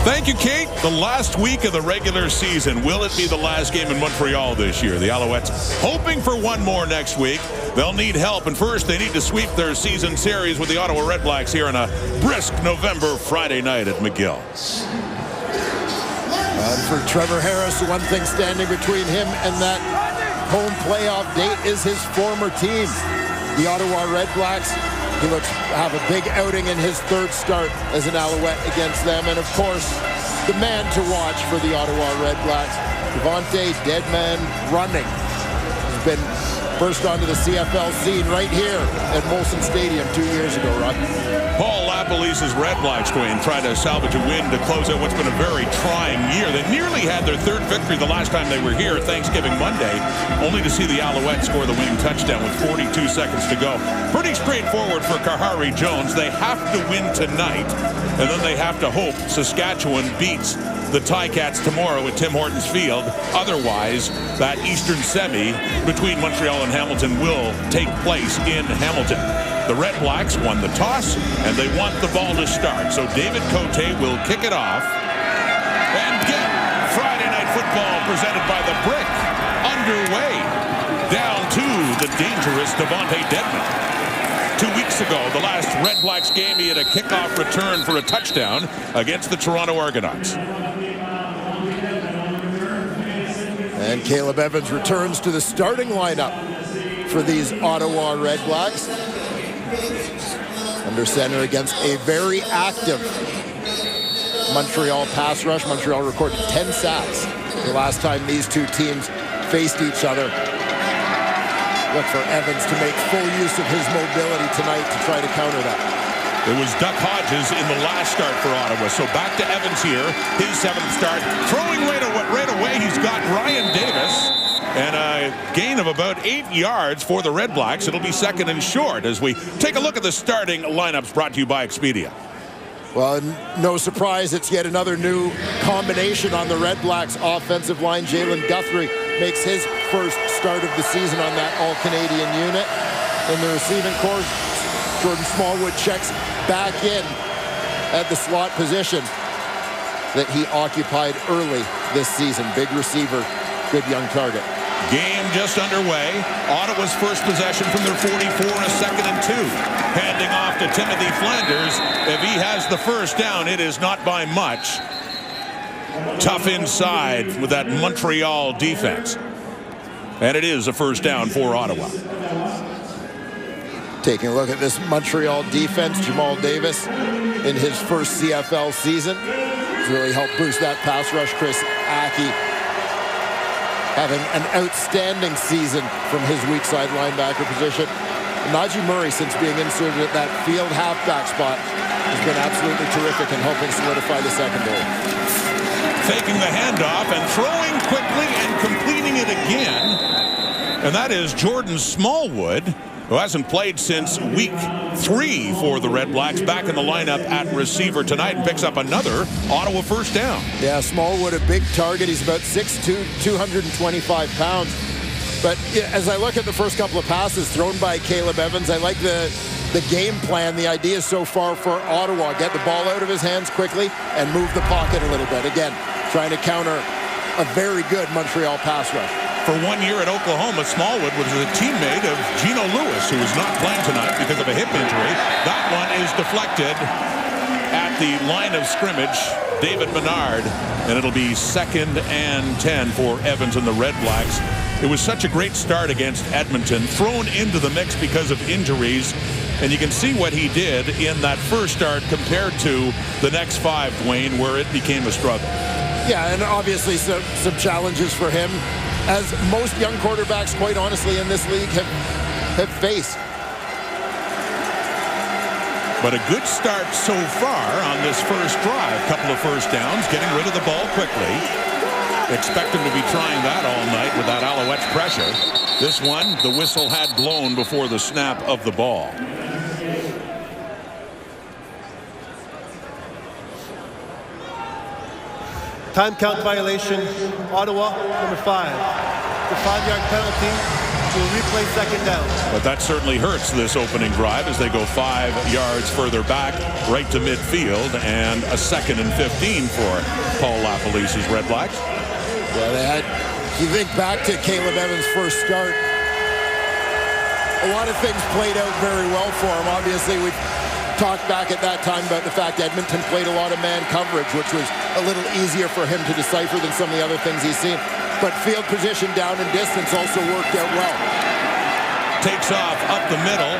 Thank you, Kate. The last week of the regular season. Will it be the last game in Montreal this year? The Alouettes hoping for one more next week. They'll need help, and first they need to sweep their season series with the Ottawa REDBLACKS here on a brisk November Friday night at McGill. And for Trevor Harris, the one thing standing between him and that home playoff date is his former team, the Ottawa REDBLACKS. He looks to have a big outing in his third start as an Alouette against them. And of course, the man to watch for the Ottawa REDBLACKS, Devontae Deadman Running, has been first onto the CFL scene right here at Molson Stadium 2 years ago, Rod. Paul Lapalise's REDBLACKS, Dwayne, tried to salvage a win to close out what's been a very trying year. They nearly had their third victory the last time they were here, Thanksgiving Monday, only to see the Alouettes score the winning touchdown with 42 seconds to go. Pretty straightforward for Kahari Jones. They have to win tonight, and then they have to hope Saskatchewan beats the Ticats tomorrow at Tim Hortons Field. Otherwise, that Eastern semi between Montreal and Hamilton will take place in Hamilton. The REDBLACKS won the toss, and they want the ball to start. So David Cote will kick it off and get Friday Night Football presented by the Brick underway. Down to the dangerous Devontae Deadman. 2 weeks ago, the last REDBLACKS game, he had a kickoff return for a touchdown against the Toronto Argonauts. And Caleb Evans returns to the starting lineup for these Ottawa REDBLACKS. Under center against a very active Montreal pass rush. Montreal recorded 10 sacks the last time these two teams faced each other. Look for Evans to make full use of his mobility tonight to try to counter that. It was Duck Hodges in the last start for Ottawa. So back to Evans here, his seventh start. Throwing right away, he's got Ryan Davis. And a gain of about 8 yards for the REDBLACKS. It'll be second and short as we take a look at the starting lineups brought to you by Expedia. Well, no surprise, it's yet another new combination on the REDBLACKS offensive line. Jalen Guthrie makes his first start of the season on that all-Canadian unit. In the receiving corps, Jordan Smallwood checks back in at the slot position that he occupied early this season. Big receiver, good young target. Game just underway. Ottawa's first possession from their 44, a second and 2. Handing off to Timothy Flanders. If he has the first down, it is not by much. Tough inside with that Montreal defense. And it is a first down for Ottawa. Taking a look at this Montreal defense, Jamal Davis in his first CFL season has really helped boost that pass rush. Chris Aki having an outstanding season from his weak side linebacker position. Najee Murray, since being inserted at that field halfback spot, has been absolutely terrific in helping solidify the secondary. Taking the handoff and throwing quickly and completing it again. And that is Jordan Smallwood, who hasn't played since week 3 for the REDBLACKS, back in the lineup at receiver tonight and picks up another Ottawa first down. Yeah, Smallwood, a big target. He's about 6'2", 225 pounds. But as I look at the first couple of passes thrown by Caleb Evans, I like the game plan, the idea so far for Ottawa. Get the ball out of his hands quickly and move the pocket a little bit. Again, trying to counter a very good Montreal pass rush. For 1 year at Oklahoma, Smallwood was a teammate of Geno Lewis, who is not playing tonight because of a hip injury. That one is deflected at the line of scrimmage. David Menard, and it'll be second and 10 for Evans and the REDBLACKS. It was such a great start against Edmonton, thrown into the mix because of injuries, and you can see what he did in that first start compared to the next 5, Dwayne, where it became a struggle. Yeah, and obviously some challenges for him, as most young quarterbacks, quite honestly, in this league have faced. But a good start so far on this first drive. Couple of first downs, getting rid of the ball quickly. Expect him to be trying that all night with that Alouettes pressure. This one, the whistle had blown before the snap of the ball. Time count violation, Ottawa, number 5. The 5-yard penalty We'll replay second down. But that certainly hurts this opening drive as they go 5 yards further back, right to midfield, and a 2nd and 15 for Paul LaPolice's Red Blacks. Yeah, they had, you think back to Caleb Evans' first start, a lot of things played out very well for him. Obviously, we talked back at that time about the fact Edmonton played a lot of man coverage, which was a little easier for him to decipher than some of the other things he's seen. But field position down and distance also worked out well. Takes off up the middle,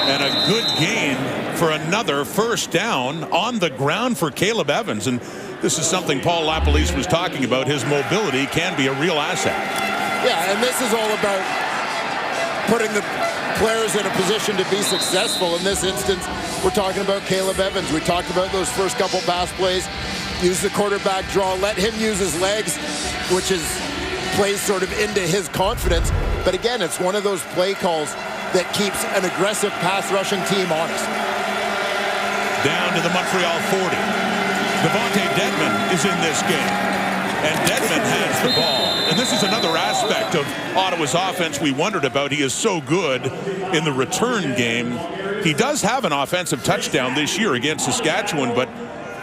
and a good gain for another first down on the ground for Caleb Evans. And this is something Paul LaPolice was talking about. His mobility can be a real asset. Yeah, and this is all about putting the players in a position to be successful. In this instance, we're talking about Caleb Evans. We talked about those first couple pass plays. Use the quarterback draw, let him use his legs, which is plays sort of into his confidence. But again, it's one of those play calls that keeps an aggressive pass rushing team honest. Down to the Montreal 40. Devontae Dedmon is in this game, and Dedmon has the ball. And this is another aspect of Ottawa's offense we wondered about. He is so good in the return game. He does have an offensive touchdown this year against Saskatchewan, but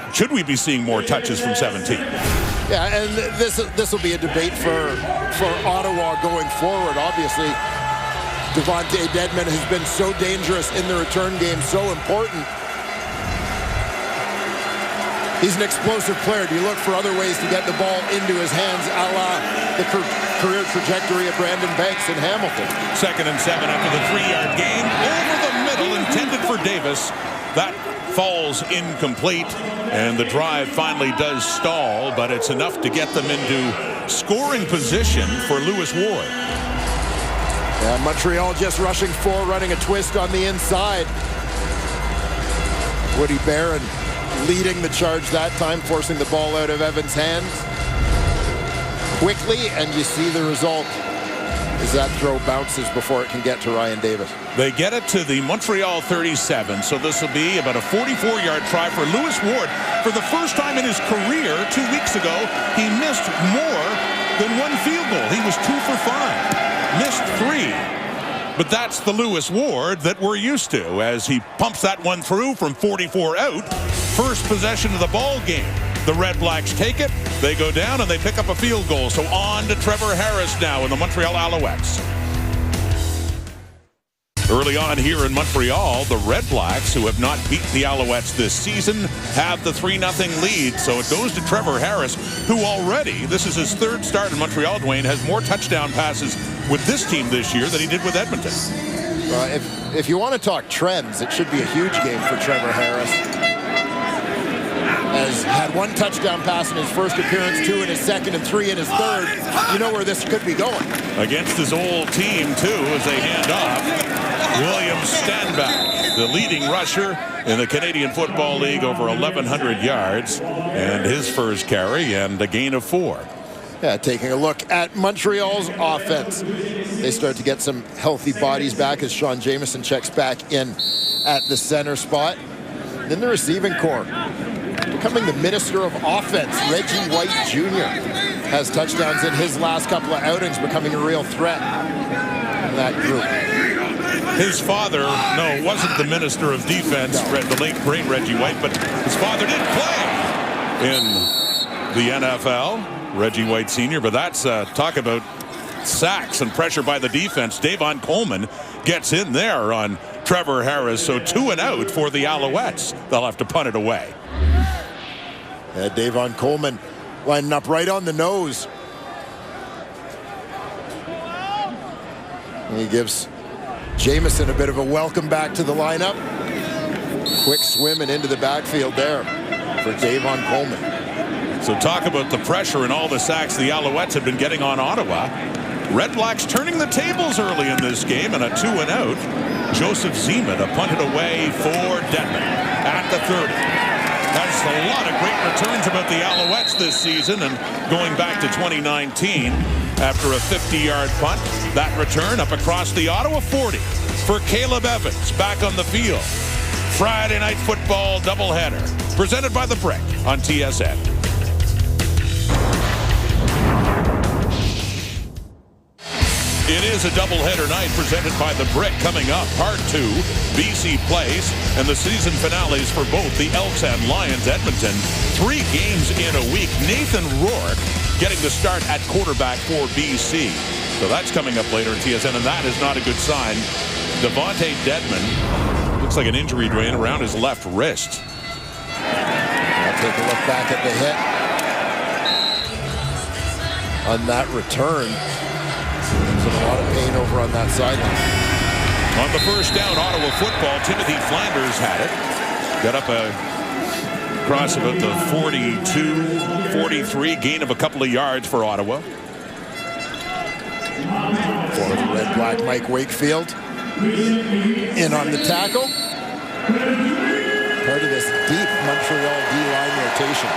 should we be seeing more touches from 17? Yeah, and this will be a debate for Ottawa going forward. Obviously, Devontae Dedmon has been so dangerous in the return game, so important. He's an explosive player. Do you look for other ways to get the ball into his hands, a la the career trajectory of Brandon Banks in Hamilton? 2nd and 7 after the 3-yard gain. Over the middle, intended for Davis. That falls incomplete, and the drive finally does stall, but it's enough to get them into scoring position for Lewis Ward. Yeah, Montreal just rushing 4, running a twist on the inside. Woody Barron leading the charge that time, forcing the ball out of Evans' hands quickly, and you see the result as that throw bounces before it can get to Ryan Davis. They get it to the Montreal 37, so this will be about a 44-yard try for Lewis Ward. For the first time in his career, 2 weeks ago, he missed more than 1 field goal. He was 2 for 5, missed 3. But that's the Lewis Ward that we're used to as he pumps that one through from 44 out. First possession of the ball game. The Red Blacks take it, they go down, and they pick up a field goal. So on to Trevor Harris now in the Montreal Alouettes. Early on here in Montreal, the Red Blacks, who have not beat the Alouettes this season, have the 3-0 lead. So it goes to Trevor Harris, who already, this is his 3rd start in Montreal, Dwayne, has more touchdown passes with this team this year than he did with Edmonton. If you want to talk trends, it should be a huge game for Trevor Harris. Has had 1 touchdown pass in his first appearance, 2 in his second, and 3 in his third. You know where this could be going. Against his old team, too, as they hand off. William Stanback, the leading rusher in the Canadian Football League, over 1,100 yards, and his first carry, and a gain of 4. Yeah, taking a look at Montreal's offense. They start to get some healthy bodies back as Sean Jamieson checks back in at the center spot. Then the receiving corps, becoming the minister of offense. Reggie White Jr. has touchdowns in his last couple of outings, becoming a real threat in that group. His father, no, wasn't the minister of defense, the late great Reggie White, but his father did play in the NFL, Reggie White Sr., but that's talk about sacks and pressure by the defense. Davon Coleman gets in there on Trevor Harris, so 2 and out for the Alouettes. They'll have to punt it away. Davon Coleman lining up right on the nose. He gives Jamieson a bit of a welcome back to the lineup. Quick swim and into the backfield there for Davon Coleman. So talk about the pressure and all the sacks the Alouettes have been getting on Ottawa. Red Blacks turning the tables early in this game, and a 2 and out. Joseph Zima to punt it away for Dedmon at the 30. That's a lot of great returns about the Alouettes this season, and going back to 2019 after a 50-yard punt. That return up across the Ottawa 40 for Caleb Evans back on the field. Friday Night Football doubleheader presented by The Brick on TSN. It is a doubleheader night presented by The Brick. Coming up, part 2, BC plays, and the season finales for both the Elks and Lions. Edmonton, 3 games in a week. Nathan Rourke getting the start at quarterback for BC. So that's coming up later in TSN, and that is not a good sign. Devontae Dedmon looks like an injury drain around his left wrist. I'll take a look back at the hit on that return. There's a lot of pain over on that sideline. On the first down, Ottawa football, Timothy Flanders had it. Got up across about the 42-43, gain of a couple of yards for Ottawa. For the Red Black, Mike Wakefield in on the tackle. Part of this deep Montreal D-line rotation.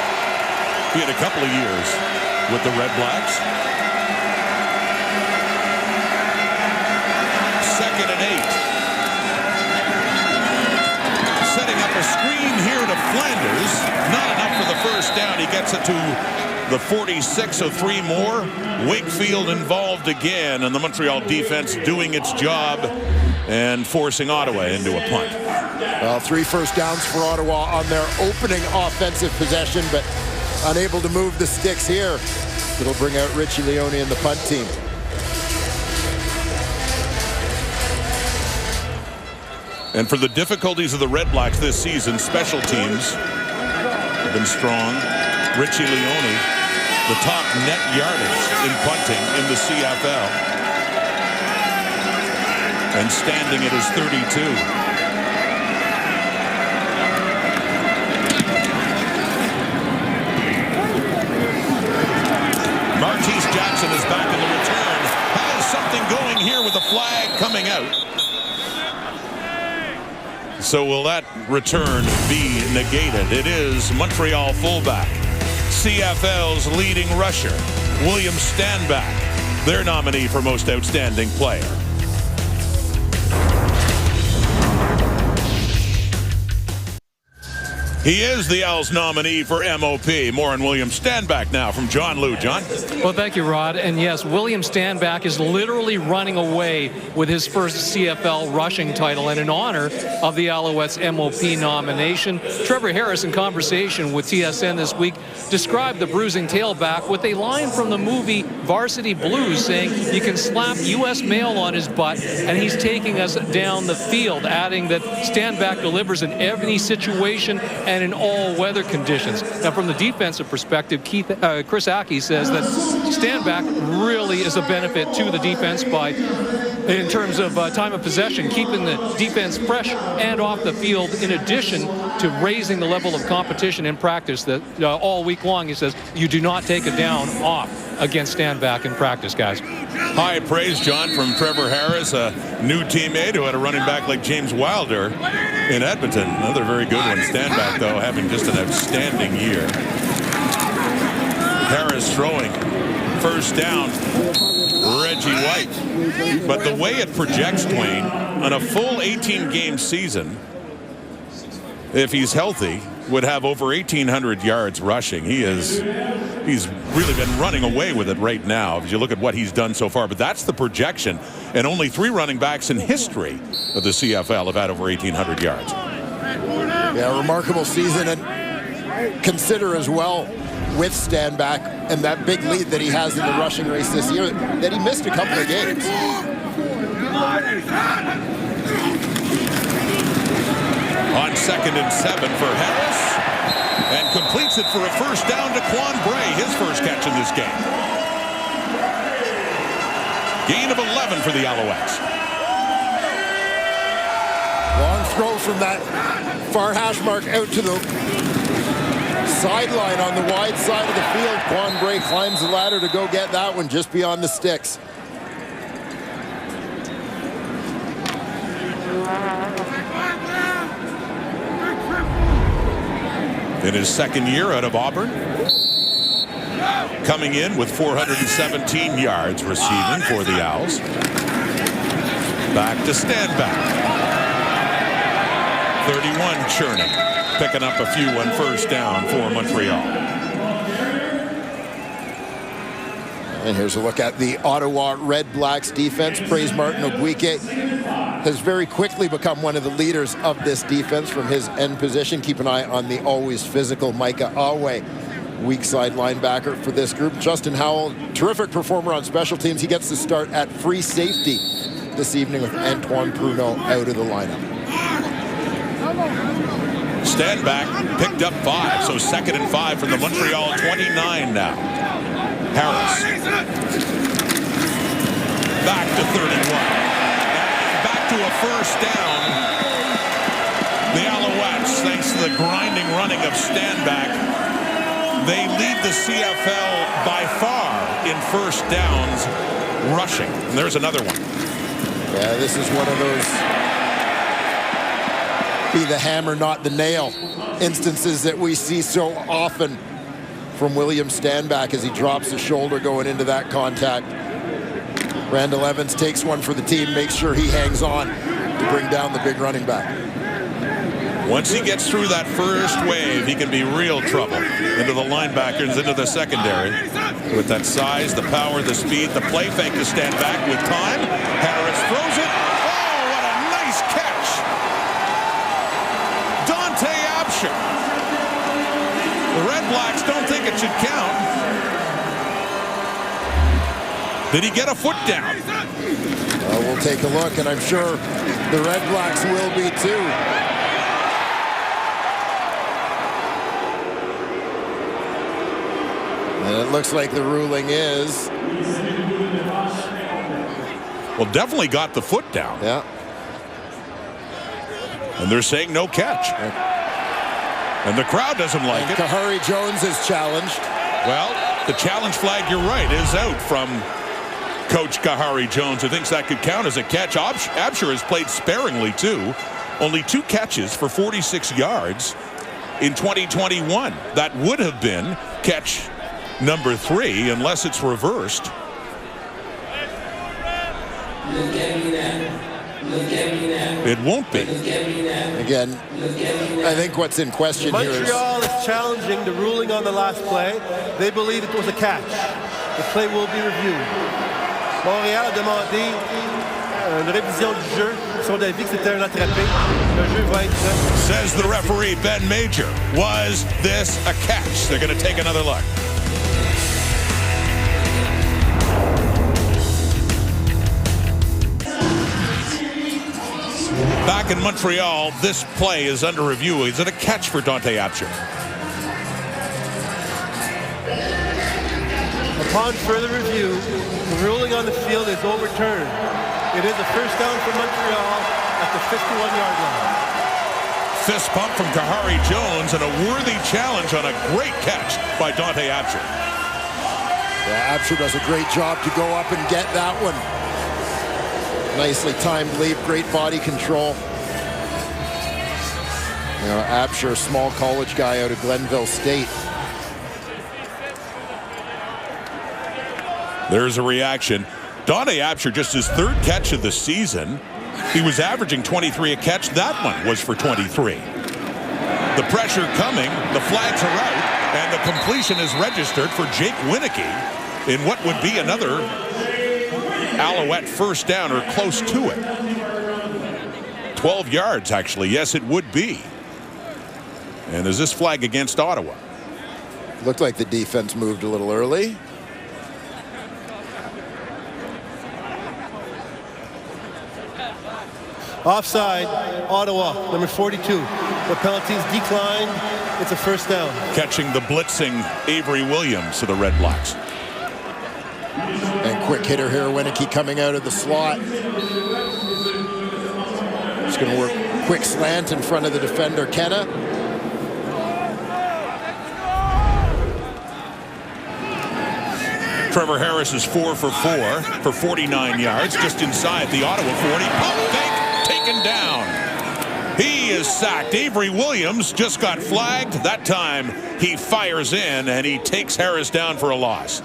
He had a couple of years with the Red Blacks. 2nd and 8. Setting up a screen here to Flanders. Not enough for the first down. He gets it to the 46, so 3 more. Wakefield involved again, and the Montreal defense doing its job and forcing Ottawa into a punt. Well, 3 first downs for Ottawa on their opening offensive possession, but unable to move the sticks here. It'll bring out Richie Leone and the punt team. And for the difficulties of the Red Blacks this season, special teams have been strong. Richie Leone, the top net yardage in punting in the CFL. And standing at his 32. Martese Jackson is back in the return. Has something going here with a flag coming out. So will that return be negated? It is Montreal fullback, CFL's leading rusher, William Stanback, their nominee for most outstanding player. He is the Owls nominee for MOP. More on William Stanback now from John Liu. John? Well, thank you, Rod. And yes, William Stanback is literally running away with his first CFL rushing title, and in honor of the Alouettes MOP nomination. Trevor Harris, in conversation with TSN this week, described the bruising tailback with a line from the movie Varsity Blues, saying you can slap U.S. mail on his butt and he's taking us down the field, adding that Stanback delivers in every situation and in all weather conditions. Now, from the defensive perspective, Chris Aki says that Stanback really is a benefit to the defense by, in terms of time of possession, keeping the defense fresh and off the field, in addition to raising the level of competition in practice that all week long, he says, you do not take a down off against Stanback in practice, guys. High praise, John, from Trevor Harris, a new teammate who had a running back like James Wilder in Edmonton. Another very good one. Stanback, though, having just an outstanding year. Harris throwing. First down, Reggie White. But the way it projects, Dwayne, on a full 18-game season, if he's healthy, would have over 1,800 yards rushing. He's really been running away with it right now if you look at what he's done so far. But that's the projection. And only 3 running backs in history of the CFL have had over 1,800 yards. Yeah, remarkable season. And consider as well, with Stanback and that big lead that he has in the rushing race this year, that he missed a couple of games. On 2nd and 7 for Harris, and completes it for a first down to Quan Bray, his first catch in this game. Gain of 11 for the Alouettes. Long throw from that far hash mark out to the sideline on the wide side of the field. Quan Bray climbs the ladder to go get that one just beyond the sticks. In his 2nd year out of Auburn, coming in with 417 yards receiving for the Owls. Back to Stanback. 31 churning, picking up a few on first down for Montreal. And here's a look at the Ottawa REDBLACKS defense. Praise Martin Oguike has very quickly become one of the leaders of this defense from his end position. Keep an eye on the always physical Micah Awe, weak side linebacker for this group. Justin Howell, terrific performer on special teams. He gets to start at free safety this evening with Antoine Pruneau out of the lineup. Stanback picked up 5, so 2nd and 5 from the Montreal 29 now. Harris. Back to 31. Back to a first down. The Alouettes, thanks to the grinding running of Stanback, they lead the CFL by far in first downs rushing. And there's another one. Yeah, this is one of those be the hammer, not the nail instances that we see so often from William Stanback as he drops his shoulder going into that contact. Randall Evans takes one for the team, makes sure he hangs on to bring down the big running back. Once he gets through that first wave, he can be real trouble. Into the linebackers, into the secondary. With that size, the power, the speed, the play fake to Stanback with time. Harris throws it. Oh, what a nice catch. Dante Absher. The REDBLACKS don't think it should count. Did he get a foot down? We'll take a look, and I'm sure the REDBLACKS will be too. And it looks like the ruling is... Well, definitely got the foot down. Yeah. And they're saying no catch. And the crowd doesn't like it. Kahari Jones is challenged. Well, the challenge flag, you're right, is out from Coach Kahari Jones, who thinks that could count as a catch. Absher has played sparingly, too. Only 2 catches for 46 yards in 2021. That would have been catch number 3, unless it's reversed. It won't be. Again, I think what's in question here is... Montreal is challenging the ruling on the last play. They believe it was a catch. The play will be reviewed. Montréal a demandé une révision du jeu. Ils sont d'avis que c'était un attrapé. Le jeu va être... Says the referee, Ben Major. Was this a catch? They're going to take another look. Back in Montreal, this play is under review. Is it a catch for Dante Absher? Upon further review, the ruling on the field is overturned. It is a first down for Montreal at the 51-yard line. Fist pump from Kahari Jones and a worthy challenge on a great catch by Dante Absher. Yeah, Absher does a great job to go up and get that one. Nicely timed leap, great body control. You know, Absher, small college guy out of Glenville State. There's a reaction. Dante Absher, just his 3rd catch of the season. He was averaging 23 a catch. That one was for 23. The pressure coming, the flags are out, and the completion is registered for Jake Winicky in what would be another Alouette first down or close to it. 12 yards, actually. Yes, it would be. And is this flag against Ottawa? Looked like the defense moved a little early. Offside, Ottawa, number 42. The penalties declined. It's a first down. Catching the blitzing Avery Williams to the REDBLACKS. And quick hitter here, Winicky coming out of the slot. Just going to work quick slant in front of the defender, Kenna. Trevor Harris is 4 for 4 for 49 yards, just inside the Ottawa 40. Pump fake, taken down. He is sacked. Avery Williams just got flagged. That time he fires in and he takes Harris down for a loss.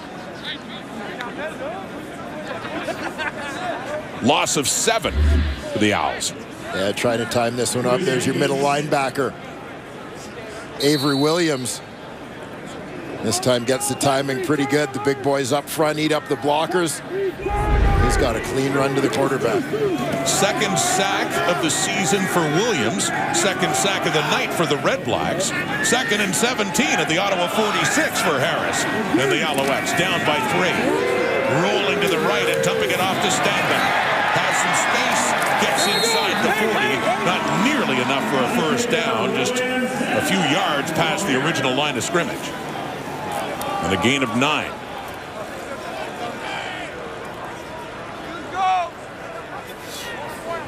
Loss of 7 for the Owls. Yeah, trying to time this one up. There's your middle linebacker, Avery Williams. This time gets the timing pretty good. The big boys up front eat up the blockers. He's got a clean run to the quarterback. Second sack of the season for Williams. Second sack of the night for the REDBLACKS. 2nd and 17 at the Ottawa 46 for Harris. And the Alouettes down by 3. Rolling to the right and dumping it off to Stanback. Has some space. Gets inside the 40. Not nearly enough for a first down. Just a few yards past the original line of scrimmage. And a gain of 9.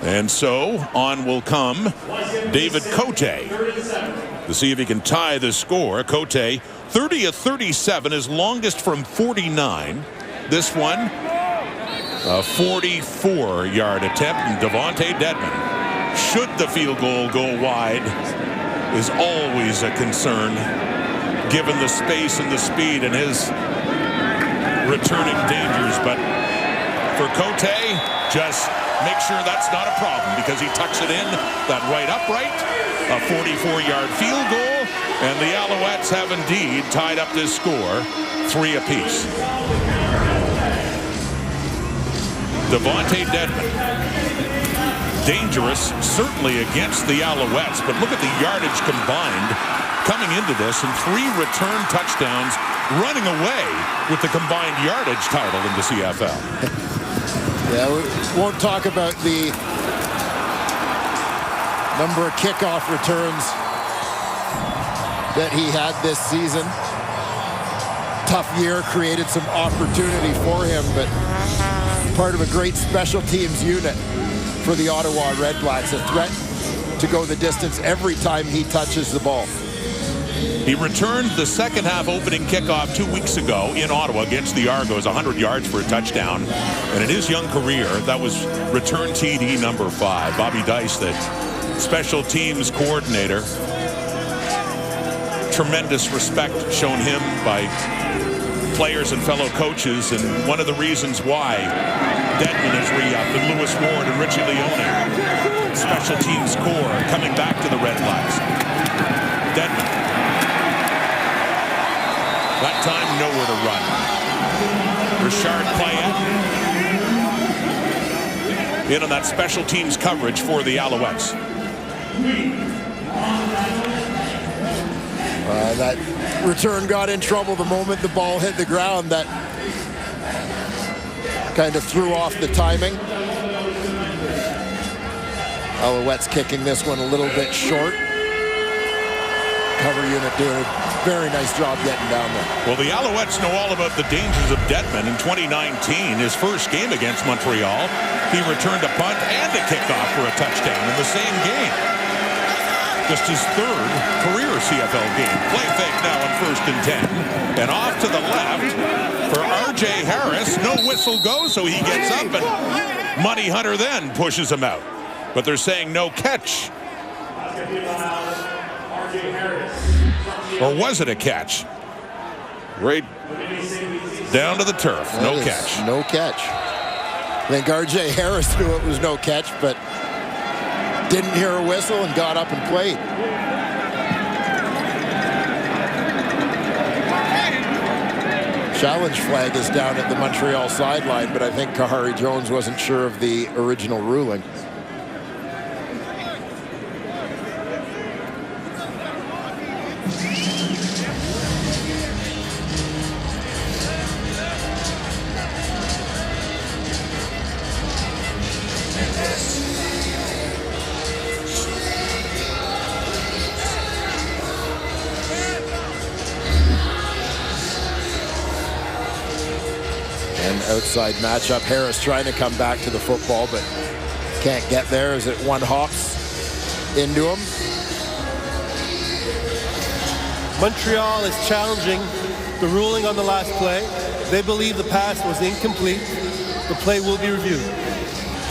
And so on will come David Cote to see if he can tie the score. Cote 30 of 37, his longest from 49. This one a 44-yard attempt. And Devontae Dedmon, should the field goal go wide, is always a concern given the space and the speed and his returning dangers. But for Cote, just make sure that's not a problem, because he tucks it in that right upright. A 44-yard field goal, and the Alouettes have indeed tied up this score 3 apiece. Devontae Dedmon, dangerous certainly against the Alouettes, but look at the yardage combined coming into this, and 3 return touchdowns, running away with the combined yardage title in the CFL. Yeah, we won't talk about the number of kickoff returns that he had this season. Tough year, created some opportunity for him, but part of a great special teams unit for the Ottawa REDBLACKS. A threat to go the distance every time he touches the ball. He returned the second half opening kickoff 2 weeks ago in Ottawa against the Argos, 100 yards for a touchdown. And in his young career, that was return TD number 5. Bobby Dice, the special teams coordinator. Tremendous respect shown him by players and fellow coaches, and one of the reasons why Dedmon is re-upped, and Lewis Ward and Richie Leone, special teams core, coming back to the REDBLACKS. Dedmon. That time, nowhere to run. Richard Payette in on that special teams coverage for the Alouettes. That return got in trouble the moment the ball hit the ground. That kind of threw off the timing. Alouettes kicking this one a little bit short. Cover unit doing a very nice job getting down there. Well, the Alouettes know all about the dangers of Dedmon. In 2019, his first game against Montreal, he returned a punt and a kickoff for a touchdown in the same game. Just his 3rd career CFL game. Play fake now on 1st and 10. And off to the left for R.J. Harris. No whistle goes, so he gets up, and Money Hunter then pushes him out. But they're saying no catch. Or was it a catch? Right down to the turf. No catch. No catch. I think R.J. Harris knew it was no catch, but didn't hear a whistle and got up and played. Challenge flag is down at the Montreal sideline, but I think Kahari Jones wasn't sure of the original ruling. Outside matchup. Harris trying to come back to the football, but can't get there as it one hops into him. Montreal is challenging the ruling on the last play. They believe the pass was incomplete. The play will be reviewed.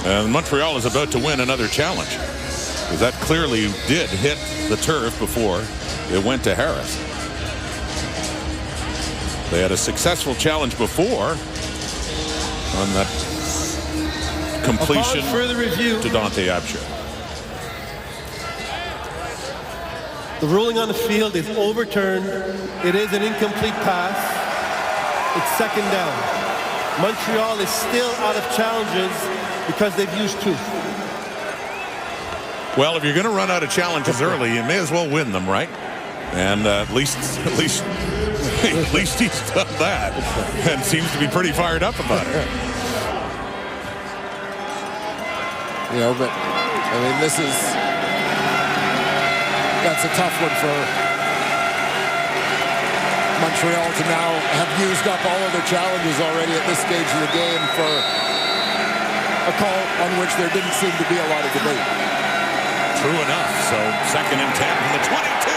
And Montreal is about to win another challenge, because that clearly did hit the turf before it went to Harris. They had a successful challenge before on that completion further review to Dante Absher. The ruling on the field is overturned. It is an incomplete pass. It's second down. Montreal is still out of challenges because they've used 2. Well, if you're going to run out of challenges early, you may as well win them, right? And at least he's done that and seems to be pretty fired up about it. You know, but I mean, that's a tough one for Montreal to now have used up all of their challenges already at this stage of the game for a call on which there didn't seem to be a lot of debate. True enough. So 2nd and 10 from the 22.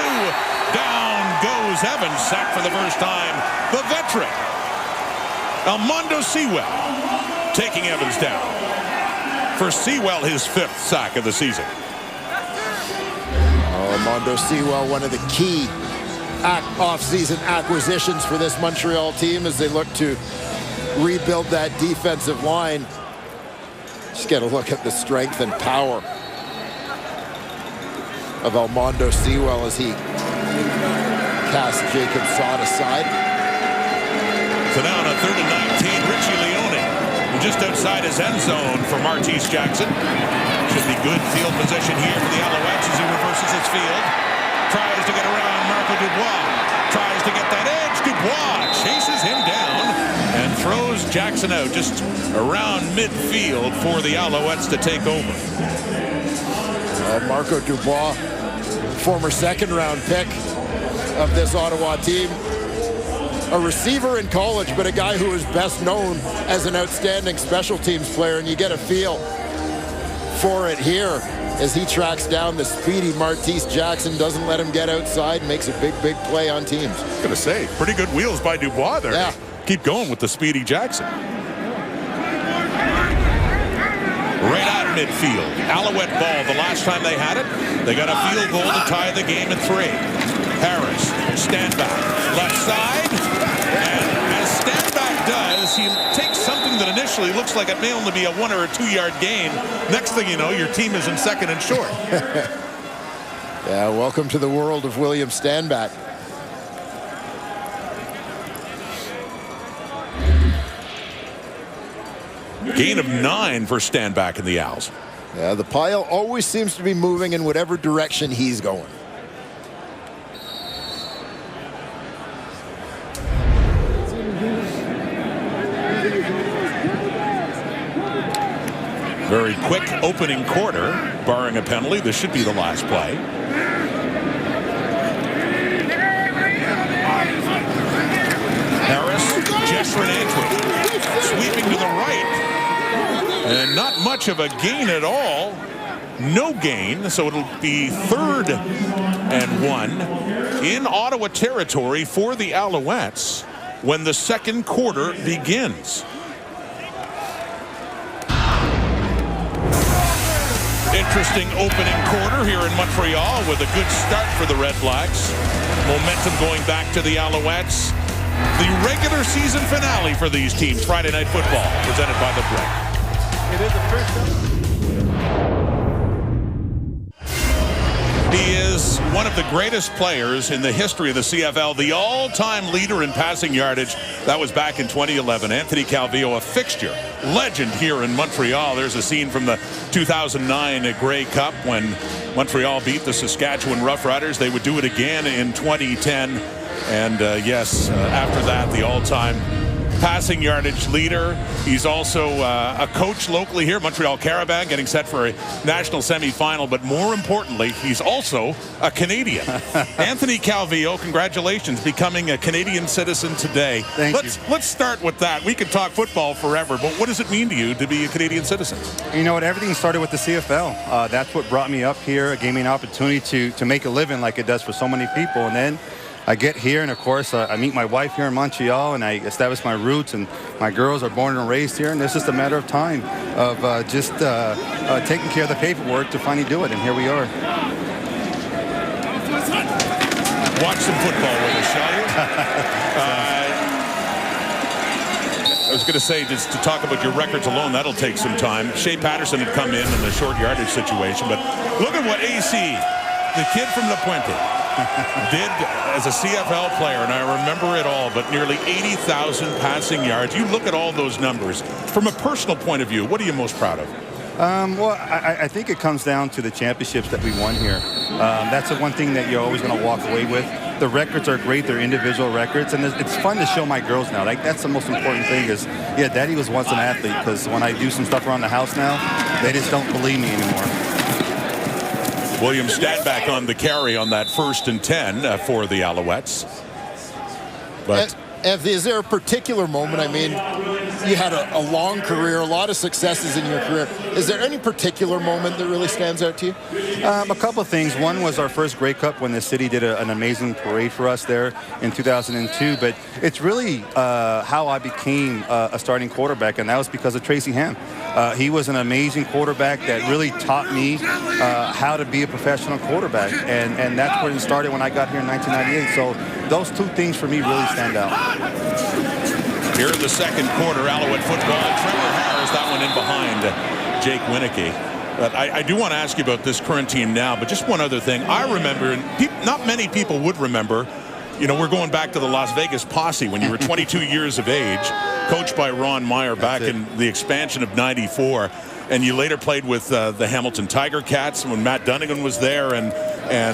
Down goes Evans, sacked for the first time. The veteran, Armando Sewell, taking Evans down. For Sewell, his 5th sack of the season. Armando Sewell, one of the key off-season acquisitions for this Montreal team as they look to rebuild that defensive line. Just get a look at the strength and power of Armando Sewell as he casts Jacob Sott aside. So now on a 3rd and 19, Richie Leone, just outside his end zone for Martise Jackson. Should be good field position here for the Alouettes as he reverses his field. Tries to get around Marco Dubois. Tries to get that edge. Dubois chases him down and throws Jackson out just around midfield for the Alouettes to take over. Marco Dubois, former 2nd-round pick of this Ottawa team. A receiver in college, but a guy who is best known as an outstanding special teams player, and you get a feel for it here as he tracks down the speedy Martise Jackson, doesn't let him get outside, makes a big play on teams. I was going to say, pretty good wheels by Dubois there. Yeah. Keep going with the speedy Jackson. Right out of midfield. Alouette ball. The last time they had it, they got a field goal to tie the game at 3. Harris, stand back, left side, and as stand back does, he takes something that initially looks like it may only be a 1 or a 2 yard gain. Next thing you know, your team is in 2nd and short. Yeah, welcome to the world of William Stanback. Gain of 9 for Stanback in the Owls. Yeah, the pile always seems to be moving in whatever direction he's going. Very quick opening quarter, barring a penalty. This should be the last play. Harris, Jeshrin Antwi, sweeping to the right. And not much of a gain at all. No gain, so it'll be 3rd and 1 in Ottawa territory for the Alouettes when the 2nd quarter begins. Interesting opening quarter here in Montreal with a good start for the REDBLACKS. Momentum going back to the Alouettes. The regular season finale for these teams, Friday Night Football, presented by the Brick. It is the first time. He is one of the greatest players in the history of the CFL, the all-time leader in passing yardage. That was back in 2011. Anthony Calvillo, a fixture, legend here in Montreal. There's a scene from the 2009 Grey Cup when Montreal beat the Saskatchewan Roughriders. They would do it again in 2010. And yes, after that, the all-time passing yardage leader. He's also a coach locally here, Montreal Caravan, getting set for a national semifinal. But more importantly, he's also a Canadian. Anthony Calvillo, congratulations, becoming a Canadian citizen today. Let's start with that. We could talk football forever, but what does it mean to you to be a Canadian citizen? You know what? Everything started with the CFL. That's what brought me up here. It gave me an opportunity to make a living like it does for so many people. And then I get here, and of course, I meet my wife here in Montreal, and I establish my roots, and my girls are born and raised here, and it's just a matter of time of just taking care of the paperwork to finally do it, and here we are. Watch some football with us, shall you? I was going to say, just to talk about your records alone, that'll take some time. Shea Patterson had come in the short yardage situation, but look at what AC, the kid from La Puente, did as a CFL player, and I remember it all, but nearly 80,000 passing yards. You look at all those numbers. From a personal point of view, what are you most proud of? Well, I think it comes down to the championships that we won here. That's the one thing that you're always going to walk away with. The records are great. They're individual records. And it's fun to show my girls now. Like, that's the most important thing is, yeah, Daddy was once an athlete. Because when I do some stuff around the house now, they just don't believe me anymore. William Stanback on the carry on that 1st and 10 for the Alouettes. But Anthony, is there a particular moment? I mean, you had a long career, a lot of successes in your career. Is there any particular moment that really stands out to you? A couple of things. One was our first Grey Cup when the city did an amazing parade for us there in 2002. But it's really how I became a starting quarterback, and that was because of Tracy Ham. He was an amazing quarterback that really taught me how to be a professional quarterback, and that's where it started when I got here in 1998. So those two things for me really stand out. Here in the second quarter, Alouette football. Trevor Harris, that one in behind Jake Winicky. But I do want to ask you about this current team now, but just one other thing. I remember, and not many people would remember, you know, we're going back to the Las Vegas Posse when you were 22 years of age, coached by Ron Meyer back in the expansion of '94. And you later played with the Hamilton Tiger Cats when Matt Dunnigan was there, and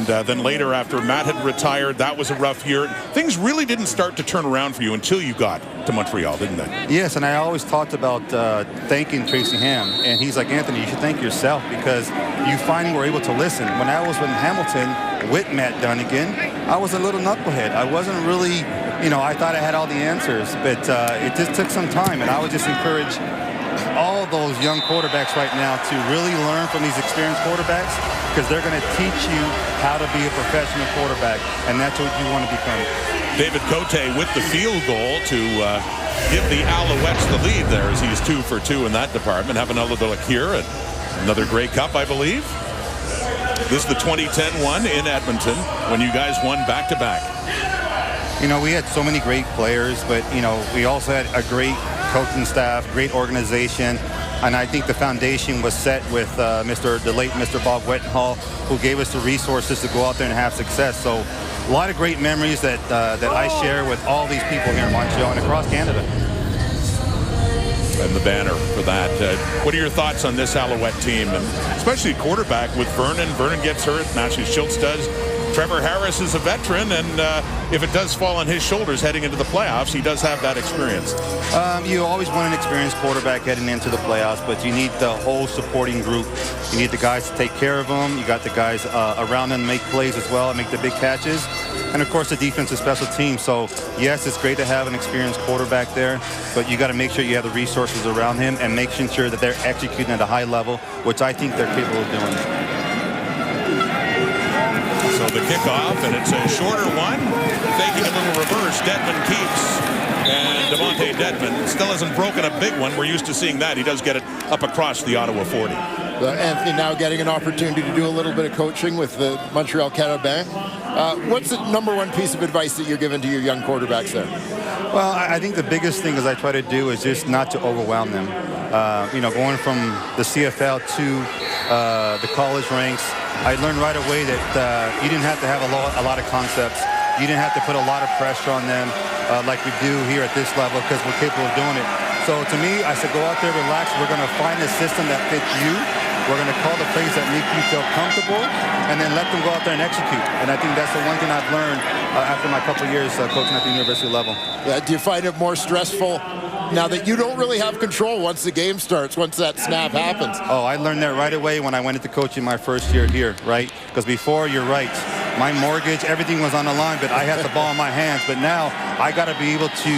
then later after Matt had retired, that was a rough year. Things really didn't start to turn around for you until you got to Montreal, didn't they? Yes, and I always talked about thanking Tracy Ham, and he's like, Anthony, you should thank yourself because you finally were able to listen. When I was in Hamilton with Matt Dunnigan, I was a little knucklehead. I wasn't really, you know, I thought I had all the answers, but it just took some time, and I would just encourage all those young quarterbacks right now to really learn from these experienced quarterbacks because they're going to teach you how to be a professional quarterback, and that's what you want to become. David Cote with the field goal to give the Alouettes the lead there as he's 2 for 2 in that department. Have another look here at another Grey Cup, I believe. This is the 2010 one in Edmonton when you guys won back-to-back. You know, we had so many great players, but, you know, we also had a great coaching staff, great organization, and I think the foundation was set with the late Mr. Bob Wettenhall, who gave us the resources to go out there and have success. So a lot of great memories that I share with all these people here in Montreal and across Canada. And the banner for that. What are your thoughts on this Alouette team, and especially quarterback with Vernon? Vernon gets hurt, Ashley Schultz does. Trevor Harris is a veteran, and if it does fall on his shoulders heading into the playoffs, he does have that experience. You always want an experienced quarterback heading into the playoffs, but you need the whole supporting group. You need the guys to take care of them. You got the guys around them to make plays as well and make the big catches. And, of course, the defensive special team. So, yes, it's great to have an experienced quarterback there, but you got to make sure you have the resources around him and making sure that they're executing at a high level, which I think they're capable of doing. So the kickoff, and it's a shorter one. Faking a little reverse. Dedman keeps. And Devontae Dedman still hasn't broken a big one. We're used to seeing that. He does get it up across the Ottawa 40. Anthony now getting an opportunity to do a little bit of coaching with the Montreal Carabins. What's the number one piece of advice that you're giving to your young quarterbacks there? Well, I think the biggest thing as I try to do is just not to overwhelm them. You know, going from the CFL to the college ranks, I learned right away that you didn't have to have a lot of concepts. You didn't have to put a lot of pressure on them like we do here at this level because we're capable of doing it. So to me, I said, go out there, relax. We're going to find a system that fits you. We're going to call the plays that make you feel comfortable, and then let them go out there and execute. And I think that's the one thing I've learned after my couple of years coaching at the university level. Yeah, do you find it more stressful now that you don't really have control once the game starts, once that snap happens? Oh, I learned that right away when I went into coaching my first year here, right? Because before, you're right, my mortgage, everything was on the line, but I had the ball in my hands. But now I got to be able to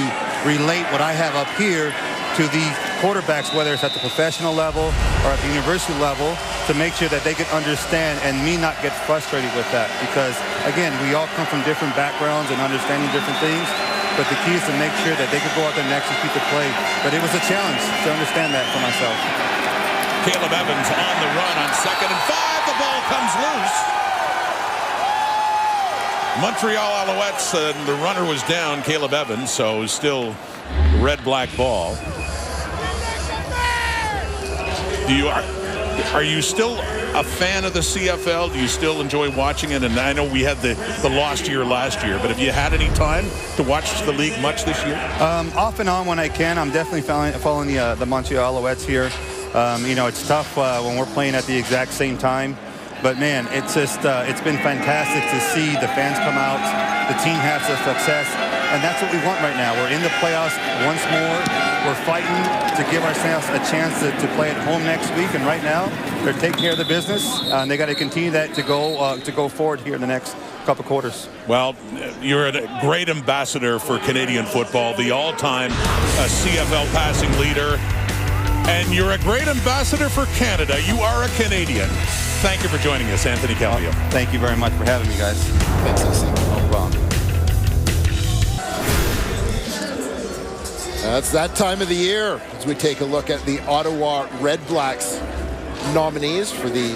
relate what I have up here to the quarterbacks, whether it's at the professional level or at the university level, to make sure that they can understand and me not get frustrated with that. Because, again, we all come from different backgrounds and understanding different things. But the key is to make sure that they could go out there and execute the play. But it was a challenge to understand that for myself. Caleb Evans on the run on 2nd and 5. The ball comes loose. Montreal Alouettes, and the runner was down, Caleb Evans, so still red-black ball. Are you still a fan of the CFL? Do you still enjoy watching it? And I know we had the lost year last year, but have you had any time to watch the league much this year? Off and on when I can. I'm definitely following the Montreal Alouettes here. You know, it's tough when we're playing at the exact same time. But, man, it's just it's been fantastic to see the fans come out, the team have some success, and that's what we want right now. We're in the playoffs once more. We're fighting to give ourselves a chance to play at home next week, and right now they're taking care of the business, and they got to continue that to go forward here in the next couple quarters. Well, you're a great ambassador for Canadian football, the all-time CFL passing leader, and you're a great ambassador for Canada. You are a Canadian. Thank you for joining us, Anthony Calvillo. Thank you very much for having me, guys. Thanks, AC. No problem. It's that time of the year as we take a look at the Ottawa REDBLACKS nominees for the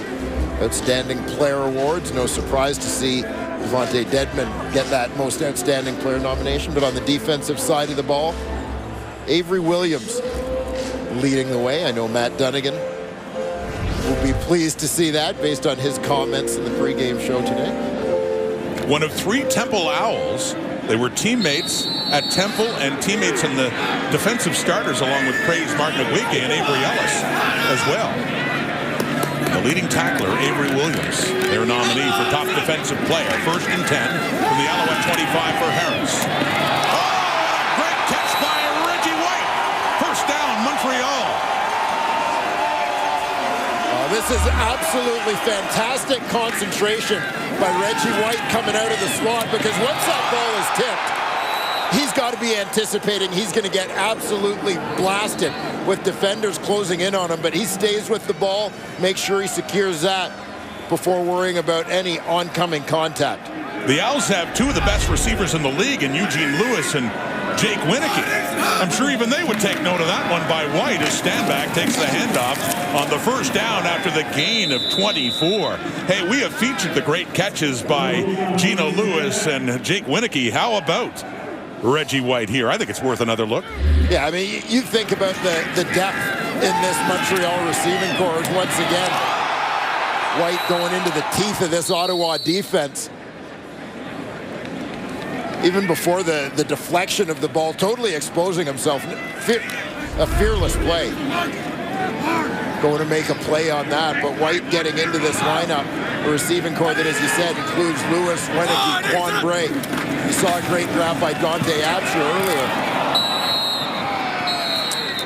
Outstanding Player Awards. No surprise to see Devontae Dedmon get that Most Outstanding Player nomination, but on the defensive side of the ball, Avery Williams leading the way. I know Matt Dunnigan will be pleased to see that based on his comments in the pregame show today. One of 3 Temple Owls. They were teammates at Temple and teammates in the defensive starters, along with praise Mark McWiggy and Avery Ellis as well. The leading tackler, Avery Williams, their nominee for top defensive player. 1st and 10 from the Alouette 25 for Harris. Oh, great catch by Reggie White. 1st down, Montreal. This is absolutely fantastic concentration by Reggie White coming out of the slot, because once that ball is tipped, he's got to be anticipating he's going to get absolutely blasted with defenders closing in on him, but he stays with the ball, makes sure he secures that before worrying about any oncoming contact. The Owls have 2 of the best receivers in the league in Eugene Lewis and Jake Winicky. I'm sure even they would take note of that one by White as Stanback takes the handoff on the 1st down after the gain of 24. Hey, we have featured the great catches by Gino Lewis and Jake Winicky. How about Reggie White here? I think it's worth another look. Yeah, I mean, you think about the depth in this Montreal receiving corps. Once again, White going into the teeth of this Ottawa defense. Even before the deflection of the ball, totally exposing himself. A fearless play. Going to make a play on that, but White getting into this lineup, a receiving corps that, as you said, includes Lewis, Winicky, Quan Bray. You saw a great grab by Dante Absher earlier.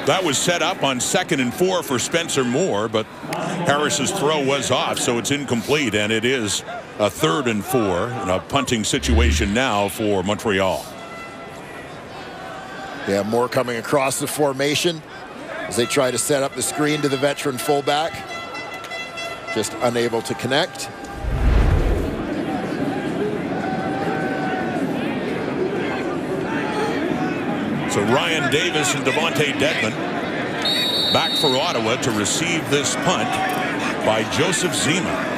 That was set up on 2nd and 4 for Spencer Moore, but Harris's throw was off, so it's incomplete, and it is a 3rd and 4 in a punting situation now for Montreal. Yeah, Moore coming across the formation as they try to set up the screen to the veteran fullback. Just unable to connect. So Ryan Davis and Devontae Dedmon back for Ottawa to receive this punt by Joseph Zima.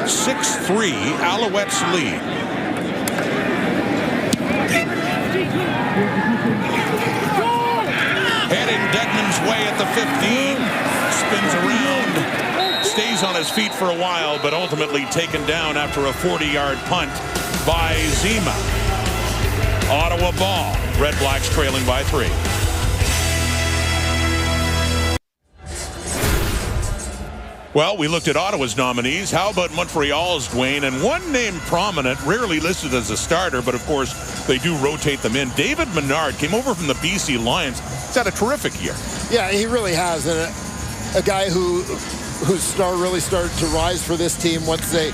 6-3, Alouettes lead. Heading Dedmon's way at the 15. Spins around. Stays on his feet for a while, but ultimately taken down after a 40-yard punt by Zima. Ottawa ball. REDBLACKS trailing by 3. Well, we looked at Ottawa's nominees. How about Montreal's, Dwayne? And one name prominent, rarely listed as a starter, but of course they do rotate them in. David Menard came over from the BC Lions. He's had a terrific year. Yeah, he really has. And a guy whose star really started to rise for this team once they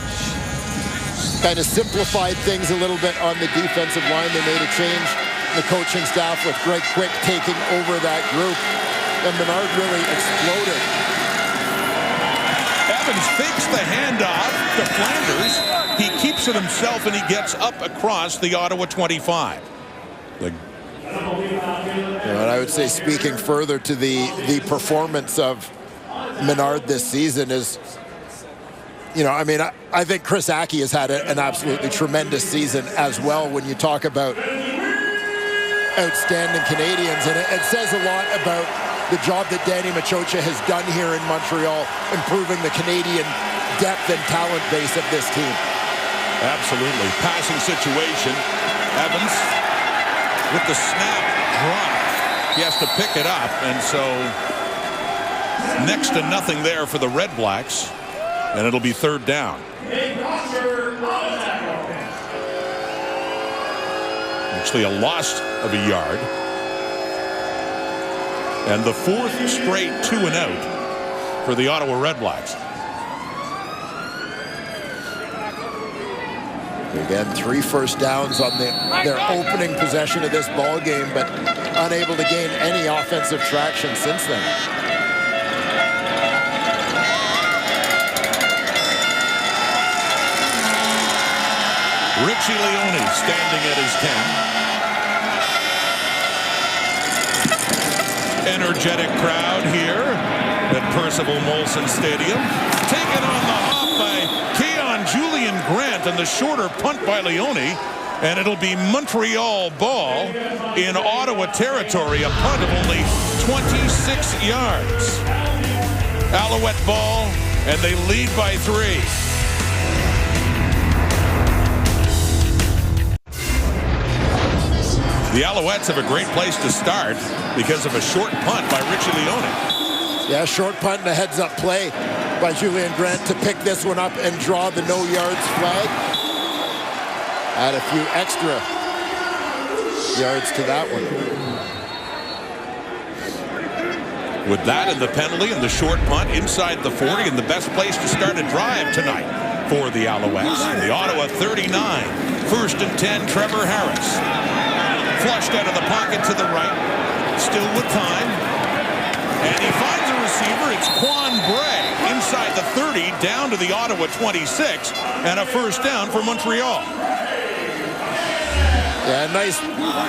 kind of simplified things a little bit on the defensive line. They made a change in the coaching staff with Greg Quick taking over that group. And Menard really exploded. Evans fakes the handoff to Flanders. He keeps it himself, and he gets up across the Ottawa 25. And I would say, speaking further to the performance of Menard this season is, you know, I mean, I think Chris Aki has had an absolutely tremendous season as well when you talk about outstanding Canadians. And it says a lot about the job that Danny Machocha has done here in Montreal, improving the Canadian depth and talent base of this team. Absolutely. Passing situation. Evans with the snap drop. He has to pick it up, and so next to nothing there for the Red Blacks, and it'll be third down. Actually a loss of a yard. And the fourth straight 2-and-out for the Ottawa Red Blacks. Again, 3 first downs on their opening possession of this ball game, but unable to gain any offensive traction since then. Richie Leone standing at his 10. Energetic crowd here at Percival Molson Stadium. Taken on the hop by Keon Julian Grant and the shorter punt by Leone. And it'll be Montreal ball in Ottawa territory. A punt of only 26 yards. Alouette ball, and they lead by 3. The Alouettes have a great place to start because of a short punt by Richie Leone. Yeah, short punt and a heads-up play by Julian Grant to pick this one up and draw the no yards flag. Add a few extra yards to that one. With that and the penalty and the short punt inside the 40, and the best place to start a drive tonight for the Alouettes. The Ottawa 39, 1st and 10, Trevor Harris. Flushed out of the pocket to the right, still with time, and he finds a receiver. It's Quan Bray inside the 30 down to the Ottawa 26, and a first down for Montreal. Yeah, nice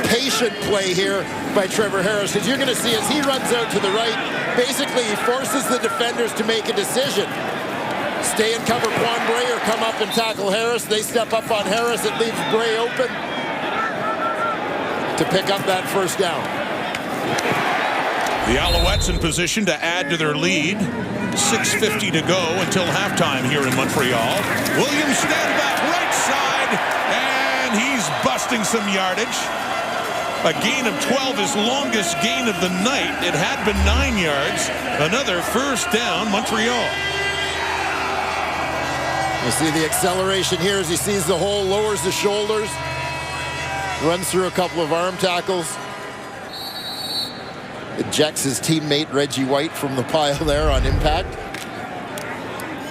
patient play here by Trevor Harris, because you're going to see as he runs out to the right, basically he forces the defenders to make a decision. Stay and cover Quan Bray or come up and tackle Harris. They step up on Harris. It leaves Bray open to pick up that first down. The Alouettes in position to add to their lead. 6:50 to go until halftime here in Montreal. Williams stand back right side, and he's busting some yardage. A gain of 12, his longest gain of the night. It had been 9 yards. Another first down, Montreal. You see the acceleration here as he sees the hole, lowers the shoulders. Runs through a couple of arm tackles. Ejects his teammate Reggie White from the pile there on impact.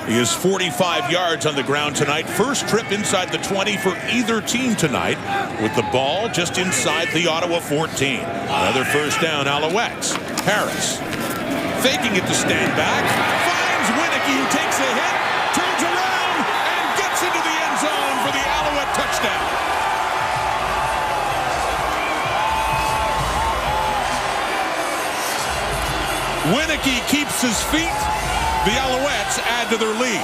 He is 45 yards on the ground tonight. First trip inside the 20 for either team tonight, with the ball just inside the Ottawa 14. Another first down, Alouettes. Harris faking it to stand back. Finds Winicky, who takes a hit, turns around, and gets into the end zone for the Alouette touchdown. Winicky keeps his feet. The Alouettes add to their lead.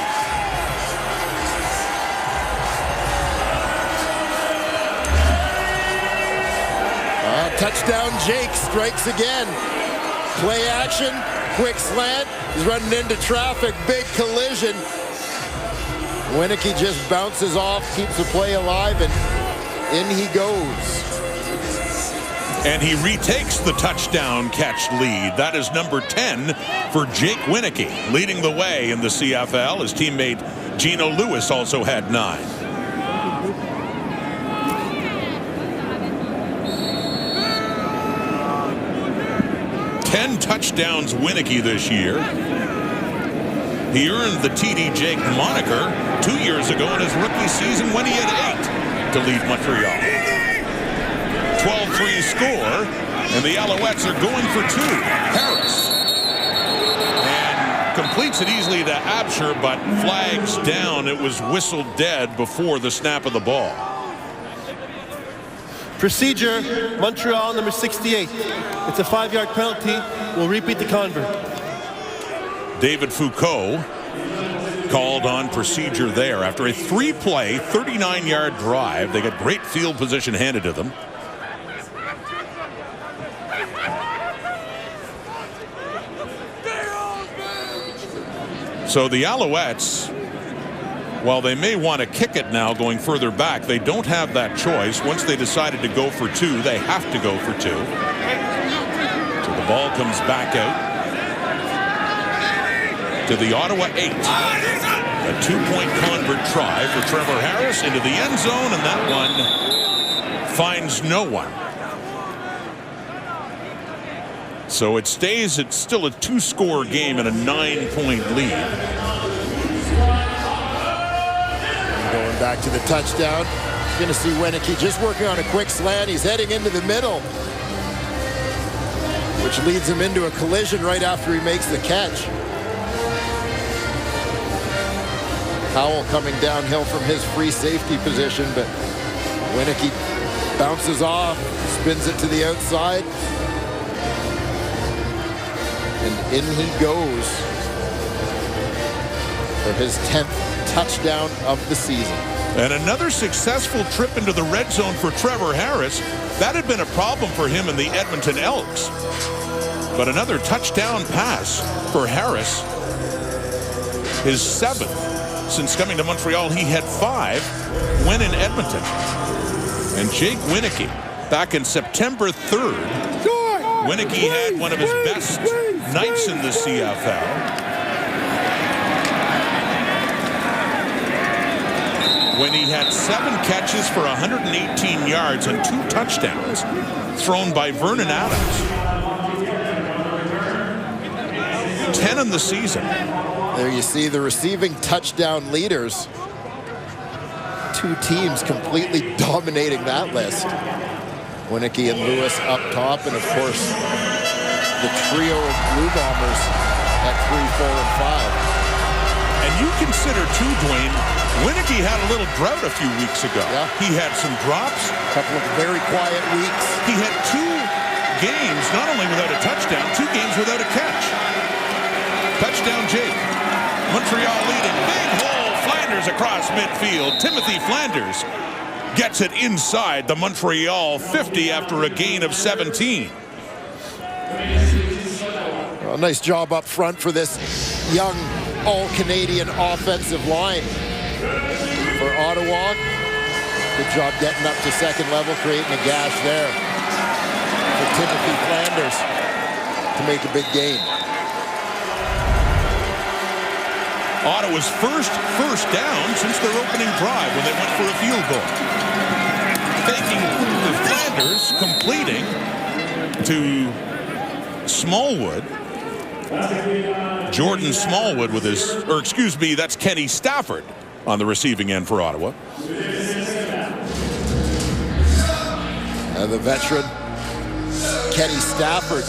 Touchdown, Jake strikes again. Play action, quick slant. He's running into traffic, big collision. Winicky just bounces off, keeps the play alive, and in he goes. And he retakes the touchdown catch lead. That is number 10 for Jake Winicky, leading the way in the CFL. His teammate Gino Lewis also had 9. Touchdowns Winicky this year. He earned the TD Jake moniker 2 years ago in his rookie season when he had 8 to lead Montreal. 12-3 score, and the Alouettes are going for 2. Harris. And completes it easily to Absher, but flags down. It was whistled dead before the snap of the ball. Procedure, Montreal, number 68. It's a 5-yard penalty. We'll repeat the convert. David Foucault called on procedure there after a 3-play, 39-yard drive. They got great field position handed to them. So the Alouettes, while they may want to kick it now going further back, they don't have that choice. Once they decided to go for two, they have to go for two. So the ball comes back out to the Ottawa 8. A 2-point convert try for Trevor Harris into the end zone, and that one finds no one. So it's still a 2-score game and a 9-point lead. Going back to the touchdown. You're going to see Winneke just working on a quick slant. He's heading into the middle, which leads him into a collision right after he makes the catch. Howell coming downhill from his free safety position, but Winneke bounces off, spins it to the outside, and in he goes for his 10th touchdown of the season. And another successful trip into the red zone for Trevor Harris. That had been a problem for him in the Edmonton Elks. But another touchdown pass for Harris, his 7th. Since coming to Montreal, he had 5 when in Edmonton. And Jake Winneke, back in September 3rd, Winneke had one of his best nights in the CFL. When he had 7 catches for 118 yards and 2 touchdowns thrown by Vernon Adams. 10 in the season. There you see the receiving touchdown leaders. 2 teams completely dominating that list. Winneke and Lewis up top, and of course the trio of Blue Bombers at 3, 4, and 5. And you consider too, Dwayne, Winneke had a little drought a few weeks ago. Yeah. He had some drops. A couple of very quiet weeks. He had 2 games, not only without a touchdown, 2 games without a catch. Touchdown, Jake. Montreal leading. Big hole. Flanders across midfield. Timothy Flanders gets it inside the Montreal 50 after a gain of 17. Well, nice job up front for this young all-Canadian offensive line. For Ottawa, good job getting up to second level, creating a gash there for Timothy Flanders to make a big gain. Ottawa's first down since their opening drive when they went for a field goal. Faking the Flanders, completing to Smallwood. Jordan Smallwood with his, or excuse me, that's Kenny Stafford on the receiving end for Ottawa. The veteran Kenny Stafford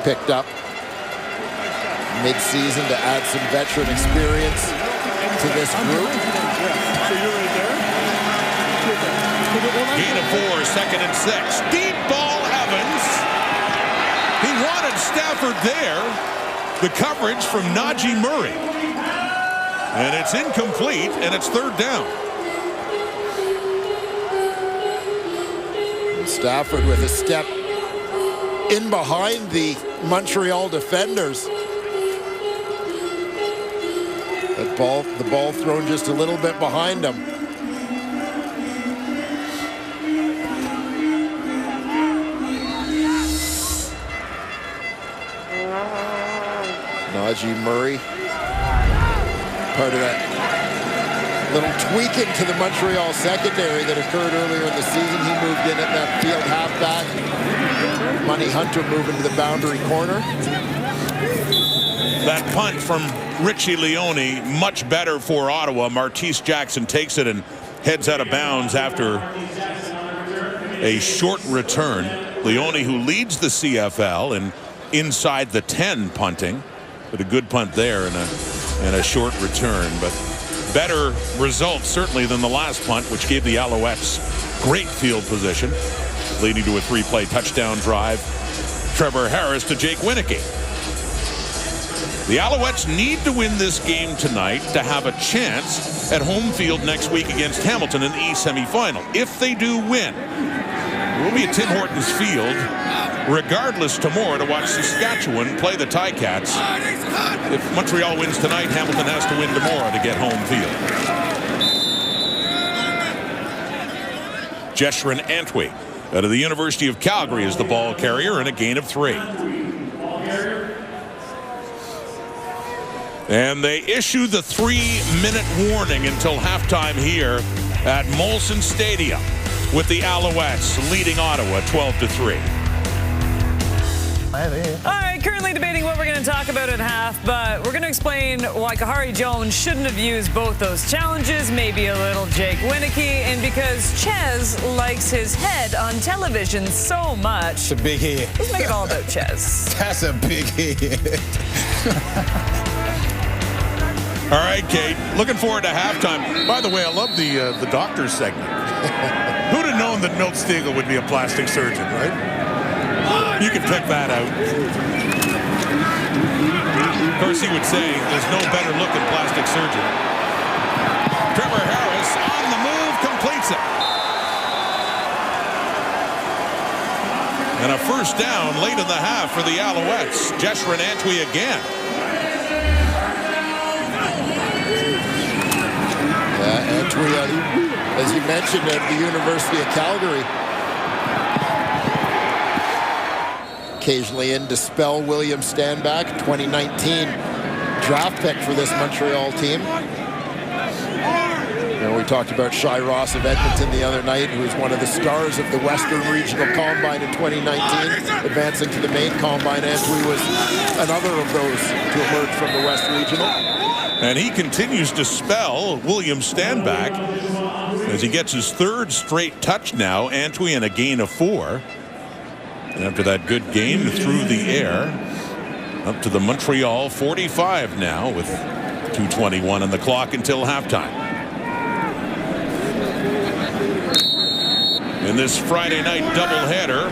picked up mid-season to add some veteran experience to this group. Gain of 4, 2nd and 6. Deep ball, Evans. He wanted Stafford there. The coverage from Najee Murray. And it's incomplete, and it's 3rd down. Stafford with a step in behind the Montreal defenders. The ball thrown just a little bit behind him. Najee Murray, part of that little tweaking to the Montreal secondary that occurred earlier in the season. He moved in at that field halfback. Money Hunter moving to the boundary corner. That punt from Richie Leone, much better for Ottawa. Martese Jackson takes it and heads out of bounds after a short return. Leone, who leads the CFL and inside the 10 punting, but a good punt there and a short return. But better results certainly than the last punt, which gave the Alouettes great field position, leading to a 3-play touchdown drive. Trevor Harris to Jake Winneke. The Alouettes need to win this game tonight to have a chance at home field next week against Hamilton in the East semifinal. If they do win, it will be at Tim Hortons Field, regardless tomorrow to watch Saskatchewan play the Ticats. If Montreal wins tonight, Hamilton has to win tomorrow to get home field. Jeshrin Antwi out of the University of Calgary is the ball carrier, and a gain of 3. And they issue the 3-minute warning until halftime here at Molson Stadium, with the Alouettes leading Ottawa 12-3. All right, currently debating what we're going to talk about at half, but we're going to explain why Kahari Jones shouldn't have used both those challenges, maybe a little Jake Winicky, and because Ches likes his head on television so much. It's a big hit. Let's make it all about Ches. That's a big hit. All right, Kate, looking forward to halftime. By the way, I love the doctor's segment. Who'd have known that Milt Stegall would be a plastic surgeon, right? You can pick that out. Of course, he would say there's no better looking plastic surgeon. Trevor Harris on the move, completes it. And a first down late in the half for the Alouettes. Jeshrin Antwi again. Antwi, as you mentioned, at the University of Calgary. Occasionally in to spell William Stanback, 2019 draft pick for this Montreal team. You know, we talked about Shai Ross of Edmonton the other night, who was one of the stars of the Western Regional Combine in 2019, advancing to the main Combine. Antwi was another of those to emerge from the West Regional. And he continues to spell William Stanback as he gets his 3rd straight touch now. Antwi in a gain of 4. And after that good game through the air, up to the Montreal 45 now with 2:21 on the clock until halftime. In this Friday night doubleheader,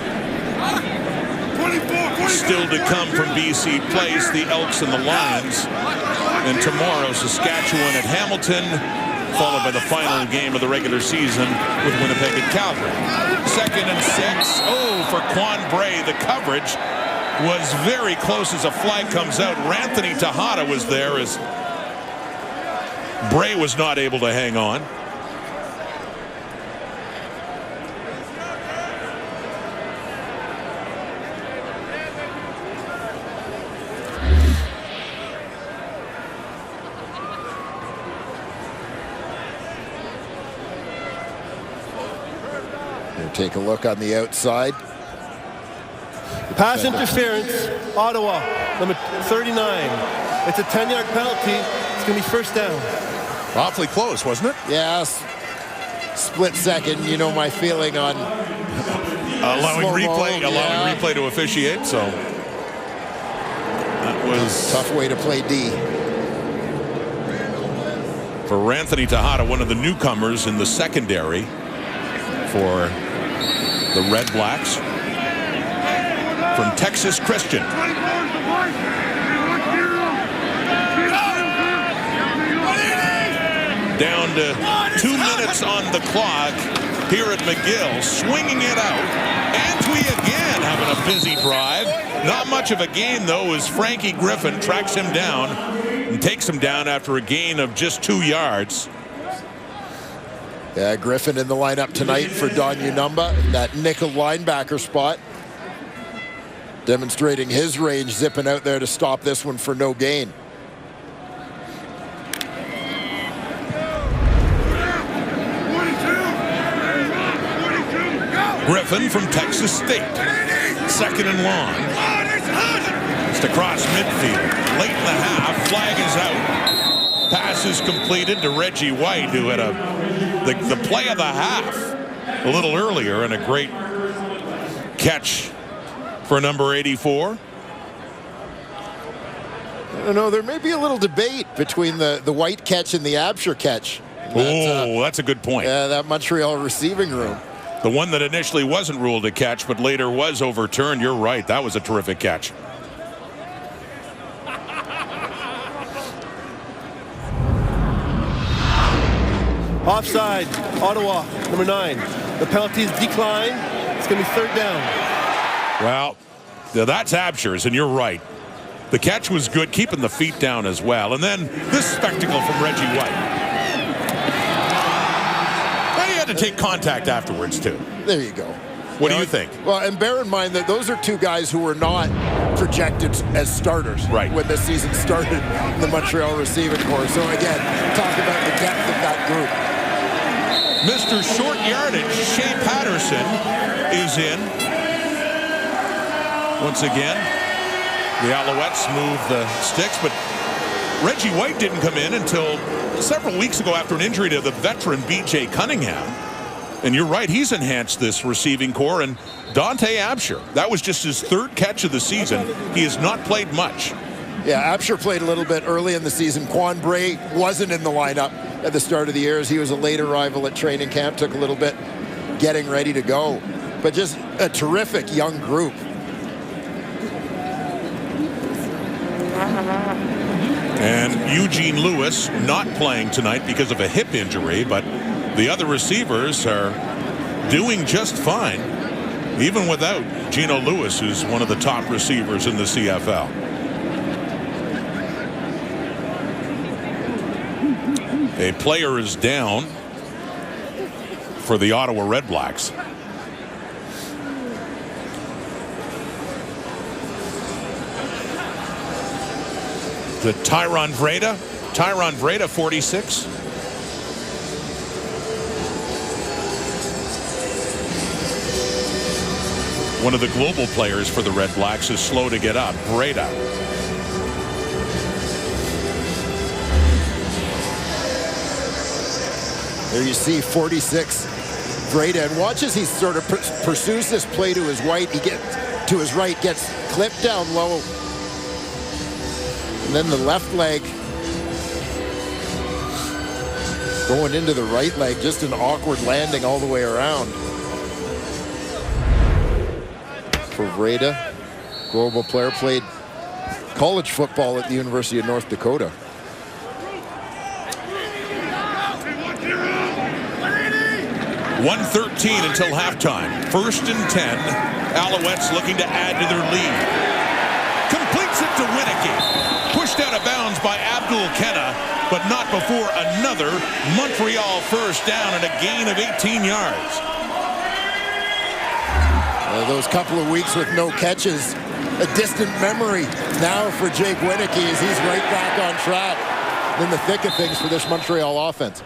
still to come from BC Place, the Elks and the Lions. And tomorrow, Saskatchewan at Hamilton, followed by the final game of the regular season with Winnipeg at Calgary. 2nd and 6. Oh, for Quan Bray. The coverage was very close as a flag comes out. Ranthony Tejada was there as Bray was not able to hang on. Take a look on the outside. Pass interference, Ottawa, number 39. It's a 10-yard penalty. It's going to be first down. Awfully close, wasn't it? Yes. Split second. You know my feeling on allowing replay to officiate. So that was tough way to play D. For Ranthony Tejada, one of the newcomers in the secondary for the Red Blacks from Texas Christian. Down to 2 minutes on the clock here at McGill, swinging it out. Antwi again having a busy drive. Not much of a gain, though, as Frankie Griffin tracks him down and takes him down after a gain of just 2 yards. Yeah, Griffin in the lineup tonight for Don Unumba, that nickel linebacker spot. Demonstrating his range, zipping out there to stop this one for no gain. Griffin from Texas State. 2nd and long. Just across midfield. Late in the half, flag is out. Pass is completed to Reggie White, who had the play of the half a little earlier, and a great catch for number 84. I don't know, there may be a little debate between the White catch and the Absher catch. That's a good point. Yeah, that Montreal receiving room. The one that initially wasn't ruled a catch, but later was overturned. You're right. That was a terrific catch. Offside, Ottawa, number 9. The penalty is declined. It's going to be third down. Well, Now that's Absher's, and you're right. The catch was good, keeping the feet down as well. And then this spectacle from Reggie White. Now he had to take contact afterwards, too. There you go. What do you think? Well, and bear in mind that those are two guys who were not projected as starters when this season started in the Montreal receiving corps. So again, talk about the depth of that group. Mr. Short Yardage, Shea Patterson, is in. Once again, the Alouettes move the sticks, but Reggie White didn't come in until several weeks ago after an injury to the veteran B.J. Cunningham. And you're right, he's enhanced this receiving corps. And Dante Absher, that was just his third catch of the season. He has not played much. Yeah, Absher played a little bit early in the season. Quan Bray wasn't in the lineup at the start of the year as he was a late arrival at training camp. Took a little bit getting ready to go. But just a terrific young group. And Eugene Lewis not playing tonight because of a hip injury, but the other receivers are doing just fine, even without Gino Lewis, who's one of the top receivers in the CFL. A player is down for the Ottawa REDBLACKS. The Tyron Vreda, 46. One of the global players for the REDBLACKS is slow to get up. Vreda. There you see 46 Vreda, and watch as he sort of pursues this play to his right. He gets to his right, gets clipped down low. And then the left leg going into the right leg, just an awkward landing all the way around. For Vreda, global player, played college football at the University of North Dakota. .113 until halftime. 1st and 10. Alouettes looking to add to their lead. Completes it to Winicky. Pushed out of bounds by Abdul Kenna, but not before another Montreal first down and a gain of 18 yards. Those couple of weeks with no catches, a distant memory now for Jake Winicky as he's right back on track in the thick of things for this Montreal offense.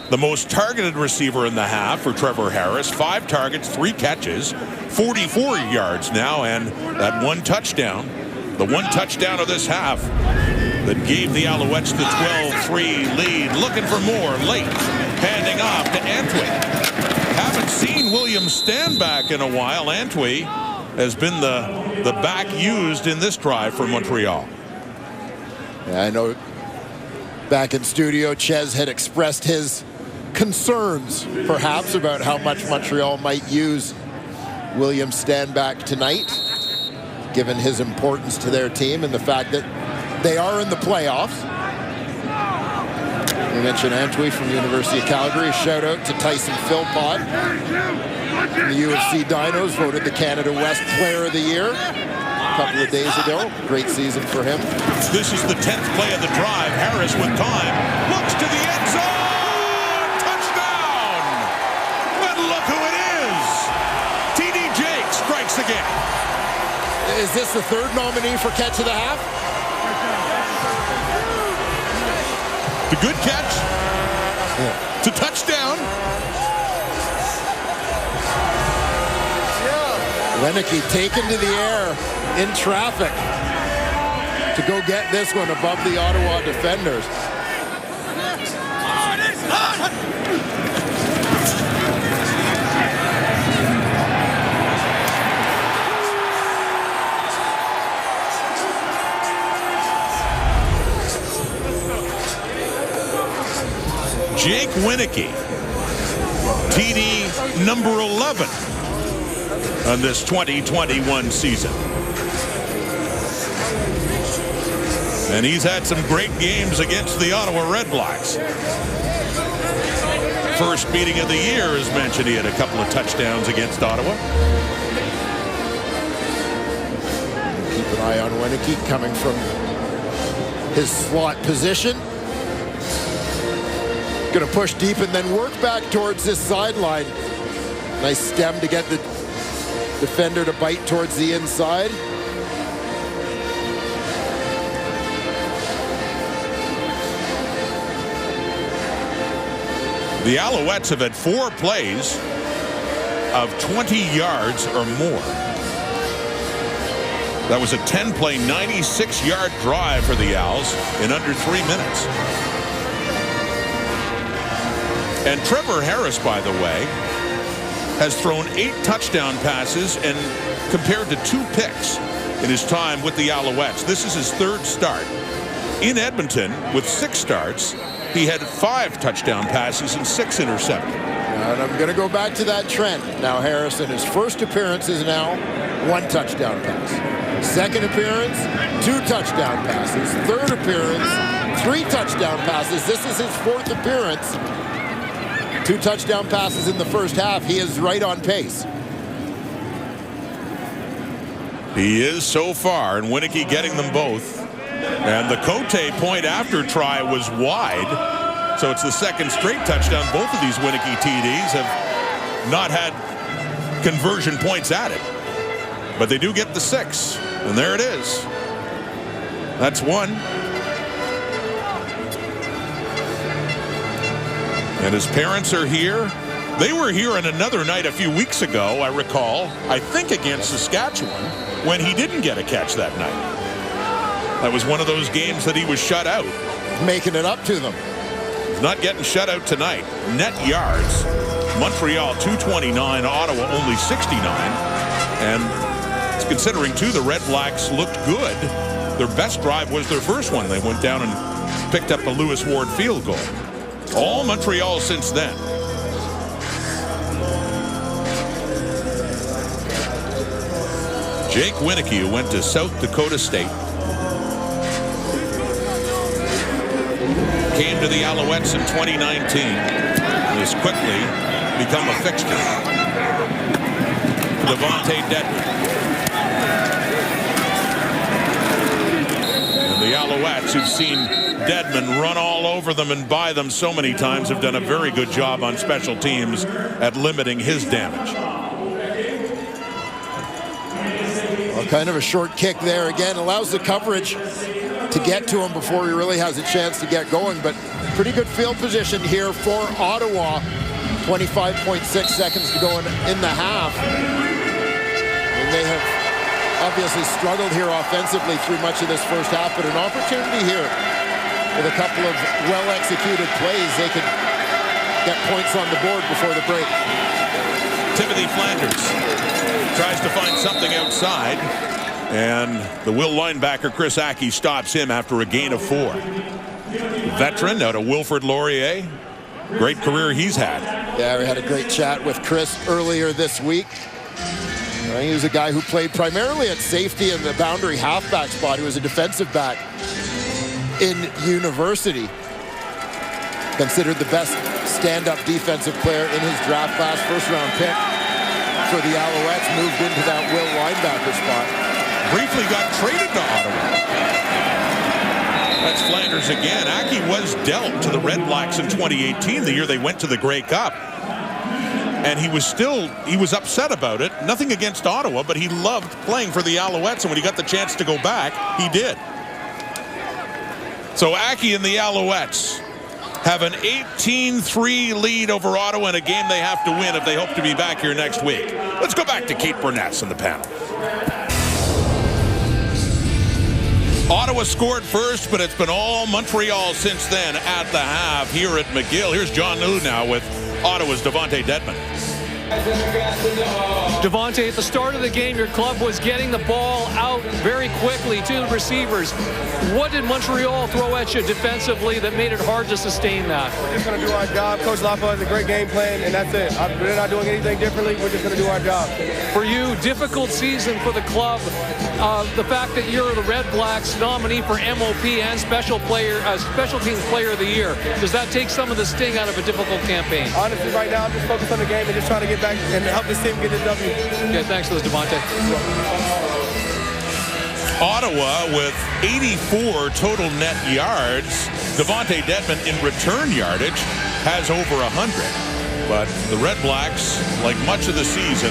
The most targeted receiver in the half for Trevor Harris. 5 targets, 3 catches, 44 yards now, and that 1 touchdown. The 1 touchdown of this half that gave the Alouettes the 12-3 lead. Looking for more late. Handing off to Antwi. Haven't seen William Stanback in a while. Antwi has been the back used in this drive for Montreal. Yeah, I know back in studio, Ches had expressed his concerns, perhaps, about how much Montreal might use William Stanback tonight, given his importance to their team and the fact that they are in the playoffs. We mentioned Antwi from the University of Calgary. A shout out to Tyson Philpott. The UFC Dinos voted the Canada West Player of the Year a couple of days ago. Great season for him. This is the 10th play of the drive. Harris with time. Looks to the end zone. Touchdown. And look who it is. T.D. Jake strikes again. Is this the 3rd nominee for catch of the half? The good catch. Yeah. To touchdown. Winicky taken to the air in traffic to go get this one above the Ottawa defenders. Jake Winicky, TD number 11 on this 2021 season. And he's had some great games against the Ottawa REDBLACKS. First meeting of the year, as mentioned, he had a couple of touchdowns against Ottawa. Keep an eye on Winicky coming from his slot position. Going to push deep and then work back towards this sideline. Nice stem to get the defender to bite towards the inside. The Alouettes have had 4 plays of 20 yards or more. That was a 10-play, 96-yard drive for the Owls in under 3 minutes. And Trevor Harris, by the way, has thrown 8 touchdown passes and compared to 2 picks in his time with the Alouettes. This is his 3rd start. In Edmonton, with 6 starts, he had 5 touchdown passes and 6 intercepted. And I'm going to go back to that trend. Now Harris in his first appearance is now 1 touchdown pass. Second appearance, 2 touchdown passes. Third appearance, 3 touchdown passes. This is his 4th appearance. 2 touchdown passes in the first half. He is right on pace. He is so far, and Winicky getting them both. And the Cote point after try was wide. So it's the 2nd straight touchdown. Both of these Winicky TDs have not had conversion points at it. But they do get the 6. And there it is. That's 1. And his parents are here. They were here on another night a few weeks ago, I recall, I think against Saskatchewan, when he didn't get a catch that night. That was one of those games that he was shut out. Making it up to them. He's not getting shut out tonight. Net yards, Montreal 229, Ottawa only 69. And considering, too, the Red Blacks looked good. Their best drive was their first one. They went down and picked up a Lewis Ward field goal. All Montreal since then. Jake Winicky, who went to South Dakota State, came to the Alouettes in 2019 and has quickly become a fixture. Devontae Dedman. And the Alouettes, who've seen Dedman run all over them and by them so many times, have done a very good job on special teams at limiting his damage. Well, kind of a short kick there again. Allows the coverage to get to him before he really has a chance to get going. But pretty good field position here for Ottawa. 25.6 seconds to go in the half. And they have obviously struggled here offensively through much of this first half, but an opportunity here with a couple of well-executed plays. They could get points on the board before the break. Timothy Flanders tries to find something outside, and the Will linebacker Chris Aki stops him after a gain of 4. Veteran out of Wilfrid Laurier. Great career he's had. Yeah, we had a great chat with Chris earlier this week. He was a guy who played primarily at safety in the boundary halfback spot. He was a defensive back in university. Considered the best stand-up defensive player in his draft class. First-round pick for the Alouettes. Moved into that Will linebacker spot. Briefly got traded to Ottawa. That's Flanders again. Aki was dealt to the Red Blacks in 2018, the year they went to the Grey Cup. And he was upset about it. Nothing against Ottawa, but he loved playing for the Alouettes, and when he got the chance to go back, he did. So Aki and the Alouettes have an 18-3 lead over Ottawa in a game they have to win if they hope to be back here next week. Let's go back to Kate Burness in the panel. Ottawa scored first, but it's been all Montreal since then at the half here at McGill. Here's John New now with Ottawa's Devontae Dedman. Devontae, at the start of the game, your club was getting the ball out very quickly to the receivers. What did Montreal throw at you defensively that made it hard to sustain that? We're just going to do our job. Coach Lapa has a great game plan, and that's it. We're not doing anything differently. We're just going to do our job. For you, difficult season for the club. The fact that you're the Red Blacks nominee for MOP and Special Teams Player of the Year, does that take some of the sting out of a difficult campaign? Honestly, right now, I'm just focused on the game and just trying to get back and help this team get the W. Okay, thanks for this, Devontae. Ottawa with 84 total net yards. Devontae Dedmon in return yardage has over 100. But the Red Blacks, like much of the season,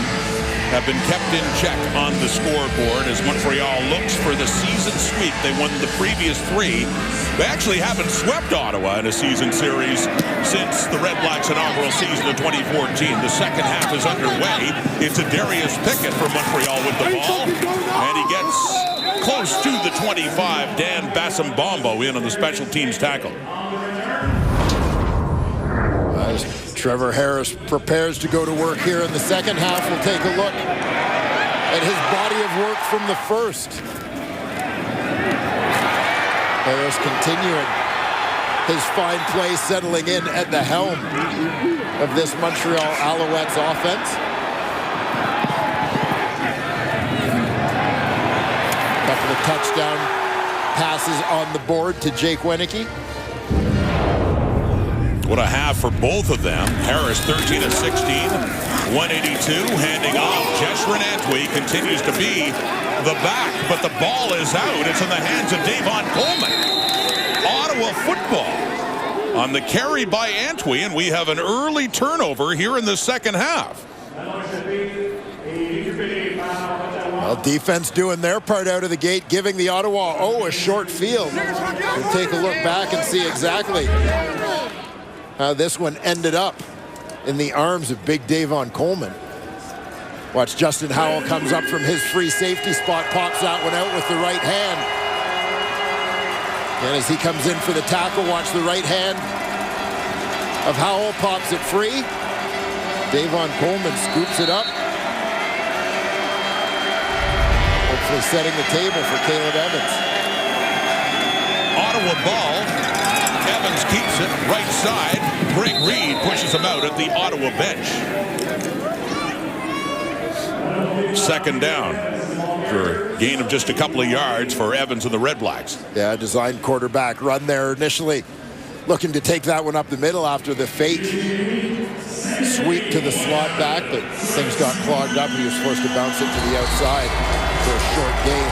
have been kept in check on the scoreboard as Montreal looks for the season sweep. They won the previous 3. They actually haven't swept Ottawa in a season series since the Red Blacks' inaugural season of 2014. The second half is underway. It's a Darius Pickett for Montreal with the ball, and he gets close to the 25. Dan Bassambombo in on the special teams tackle. As Trevor Harris prepares to go to work here in the second half, we'll take a look at his body of work from the first. Harris continuing his fine play, settling in at the helm of this Montreal Alouettes offense. Couple of touchdown passes on the board to Jake Winicky. What a half for both of them. Harris 13 of 16, 182, handing off. Jeshrin Antwi continues to be the back, but the ball is out. It's in the hands of Davon Coleman. Ottawa football on the carry by Antwi, and we have an early turnover here in the second half. Well, defense doing their part out of the gate, giving the Ottawa a short field. We'll take a look back and see exactly how this one ended up in the arms of big Davon Coleman. Watch, Justin Howell comes up from his free safety spot, pops that one out with the right hand. And as he comes in for the tackle, watch the right hand of Howell pops it free. Davon Coleman scoops it up. Hopefully setting the table for Caleb Evans. Ottawa ball. Evans keeps it right side. Greg Reed pushes him out at the Ottawa bench. Second down for a gain of just a couple of yards for Evans and the Red Blacks. Yeah, designed quarterback run there initially. Looking to take that one up the middle after the fake sweep to the slot back, but things got clogged up. He was forced to bounce it to the outside for a short gain.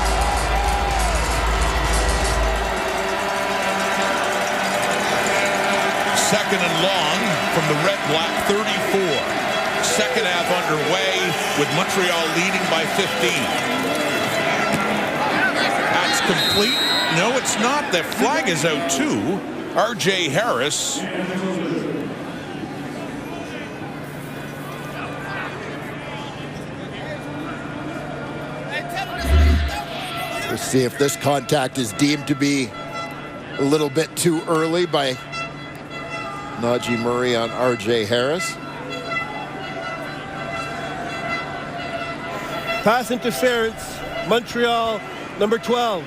Second and long from the Red Black 34. Second half underway with Montreal leading by 15. That's complete. No, it's not. The flag is out too. R.J. Harris. We'll see if this contact is deemed to be a little bit too early by Najee Murray on R.J. Harris. Pass interference, Montreal, number 12.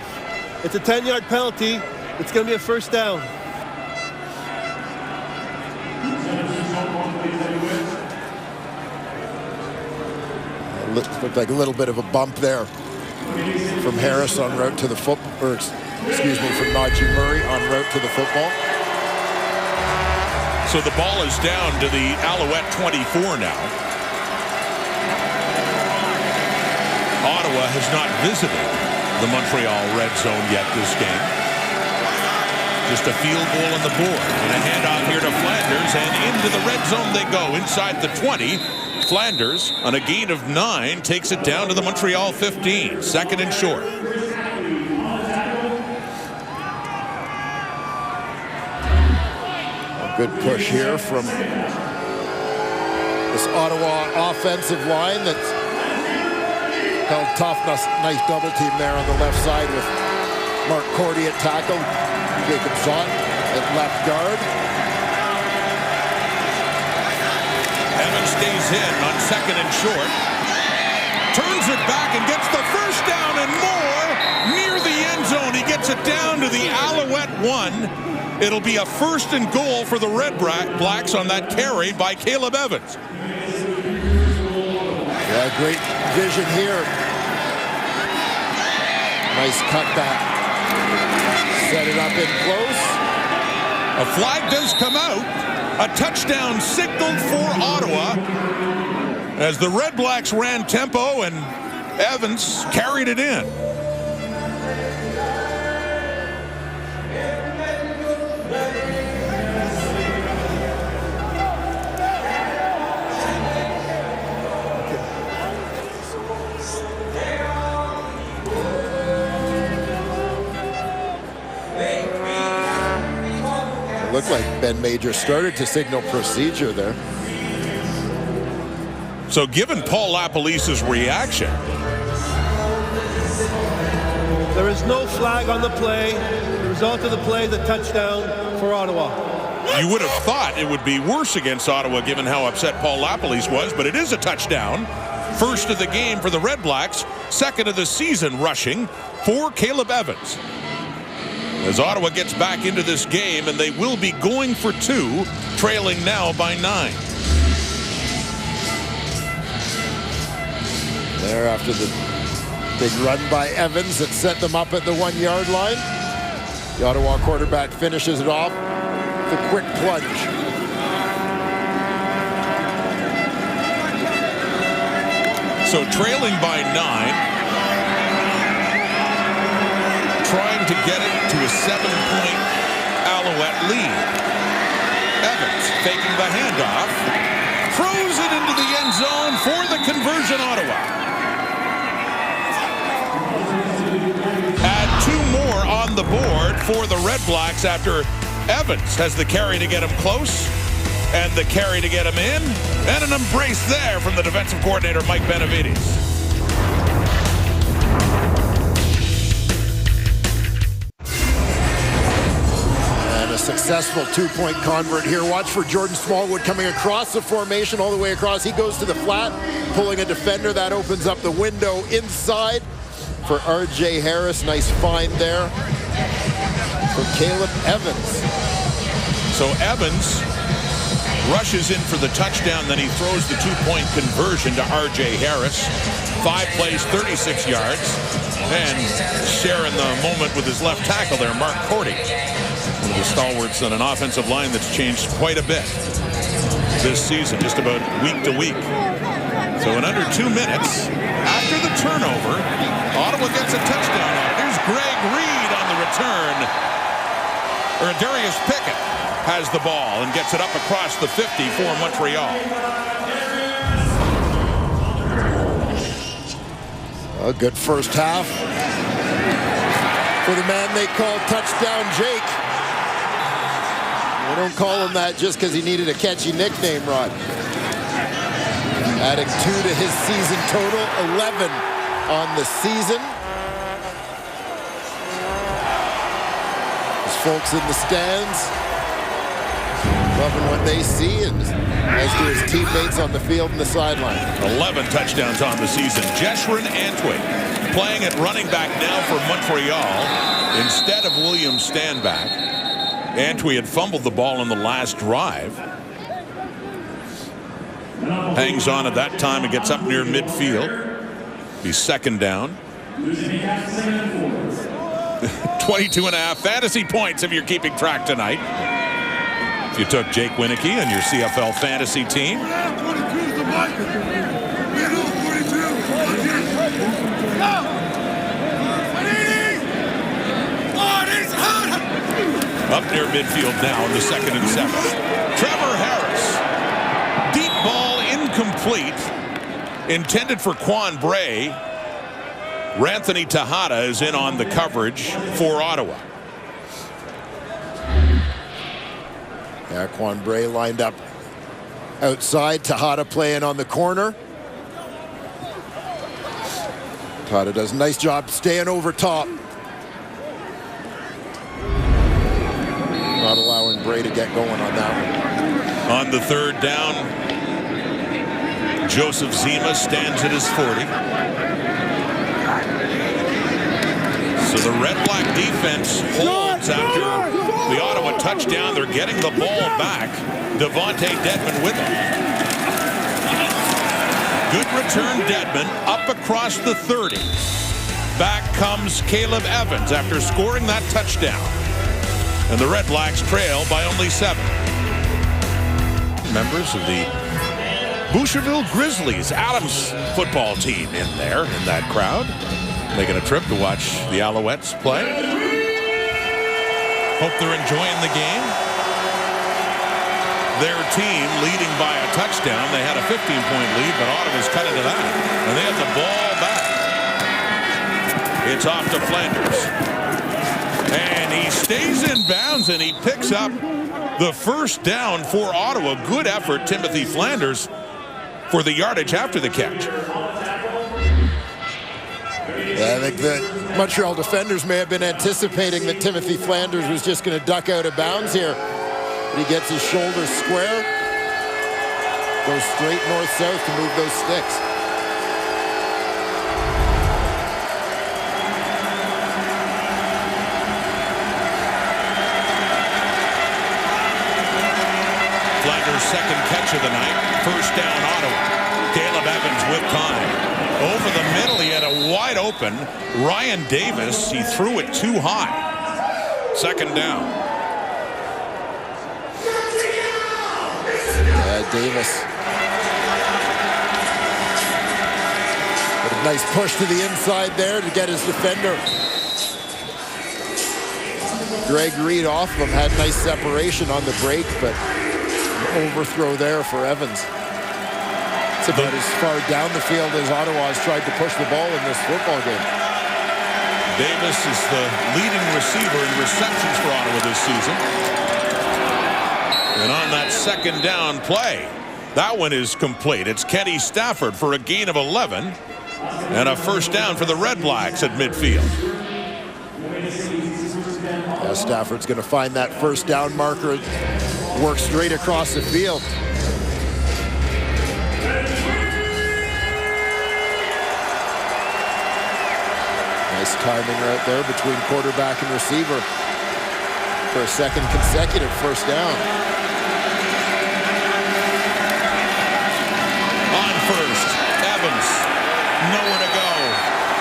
It's a 10-yard penalty. It's going to be a first down. Looked like a little bit of a bump there from Harris en route to the football, or excuse me, from Najee Murray en route to the football. So the ball is down to the Alouette 24 now. Ottawa has not visited the Montreal red zone yet this game. Just a field goal on the board. And a handoff here to Flanders, and into the red zone they go, inside the 20. Flanders, on a gain of 9, takes it down to the Montreal 15. Second and short. A good push here from this Ottawa offensive line that's held tough. Nice double team there on the left side with Mark Cordy at tackle, Jacob Zott at left guard. Evans stays in on second and short. Turns it back and gets the first down and more near the end zone. He gets it down to the Alouette 1. It'll be a first and goal for the Red Blacks on that carry by Caleb Evans. Yeah, great vision here. Nice cutback. Set it up in close. A flag does come out. A touchdown signaled for Ottawa as the Red Blacks ran tempo and Evans carried it in. Looked like Ben Major started to signal procedure there. So given Paul LaPolice's reaction, there is no flag on the play. The result of the play is a touchdown for Ottawa. you would have thought it would be worse against Ottawa given how upset Paul LaPolice was, but it is a touchdown. First of the game for the Red Blacks, second of the season rushing for Caleb Evans. As Ottawa gets back into this game, and they will be going for two, trailing now by 9. There after the big run by Evans that set them up at the 1-yard line. The Ottawa quarterback finishes it off with a quick plunge. So trailing by 9. Trying to get it to a 7-point Alouette lead. Evans faking the handoff. Throws it into the end zone for the conversion, Ottawa. Add 2 more on the board for the Red Blacks after Evans has the carry to get him close and the carry to get him in. And an embrace there from the defensive coordinator, Mike Benavides. Successful 2-point convert here. Watch for Jordan Smallwood coming across the formation all the way across. He goes to the flat, pulling a defender. That opens up the window inside for R.J. Harris. Nice find there for Caleb Evans. So Evans rushes in for the touchdown, then he throws the 2-point conversion to R.J. Harris. 5 plays, 36 yards. And sharing the moment with his left tackle there, Mark Cordy. One of the stalwarts on an offensive line that's changed quite a bit this season, just about week to week. So in under 2 minutes, after the turnover, Ottawa gets a touchdown. Here's Greg Reed on the return. Or Darius Pickett has the ball and gets it up across the 50 for Montreal. A good first half for the man they call Touchdown Jake. We don't call him that just because he needed a catchy nickname, Rod. Adding 2 to his season total, 11 on the season. There's folks in the stands loving what they see, and as do his teammates on the field and the sideline. 11 touchdowns on the season. Jeshurun Antwi playing at running back now for Montreal instead of William Stanback. Antwi had fumbled the ball in the last drive. Hangs on at that time and gets up near midfield. He's second down. 22.5 fantasy points if you're keeping track tonight. If you took Jake Winicki on your CFL fantasy team. Up near midfield now in the 2nd and 7. Trevor Harris. Deep ball incomplete. Intended for Quan Bray. Ranthony Tejada is in on the coverage for Ottawa. Yeah, Quan Bray lined up outside. Tejada playing on the corner. Tejada does a nice job staying over top. Not allowing Bray to get going on that one. On the 3rd down, Joseph Zima stands at his 40. So the Red Black defense holds after the Ottawa touchdown. They're getting the ball back. Devontae Dedman with him. Good return, Dedman up across the 30. Back comes Caleb Evans after scoring that touchdown. And the Red Blacks trail by only 7. Members of the Boucherville Grizzlies Adams football team in there in that crowd. Making a trip to watch the Alouettes play. Hope they're enjoying the game. Their team leading by a touchdown. They had a 15-point lead, but Ottawa's cut into that. And they have the ball back. It's off to Flanders. And he stays in bounds, and he picks up the first down for Ottawa. Good effort, Timothy Flanders, for the yardage after the catch. Yeah, I think the Montreal defenders may have been anticipating that Timothy Flanders was just going to duck out of bounds here. But he gets his shoulders square, goes straight north-south to move those sticks. Flanders' second catch of the night. First down, Ottawa. Caleb Evans with time. Over the middle, he had a wide open Ryan Davis. He threw it too high. Second down. Davis. But a nice push to the inside there to get his defender. Greg Reed off of him, had nice separation on the break, but an overthrow there for Evans. It's about as far down the field as Ottawa has tried to push the ball in this football game. Davis is the leading receiver in receptions for Ottawa this season. And on that second down play, that one is complete. It's Kenny Stafford for a gain of 11 and a first down for the Red Blacks at midfield. Yeah, Stafford's going to find that first down marker, work straight across the field. Nice timing right there between quarterback and receiver for a second consecutive first down. On first, Evans, nowhere to go.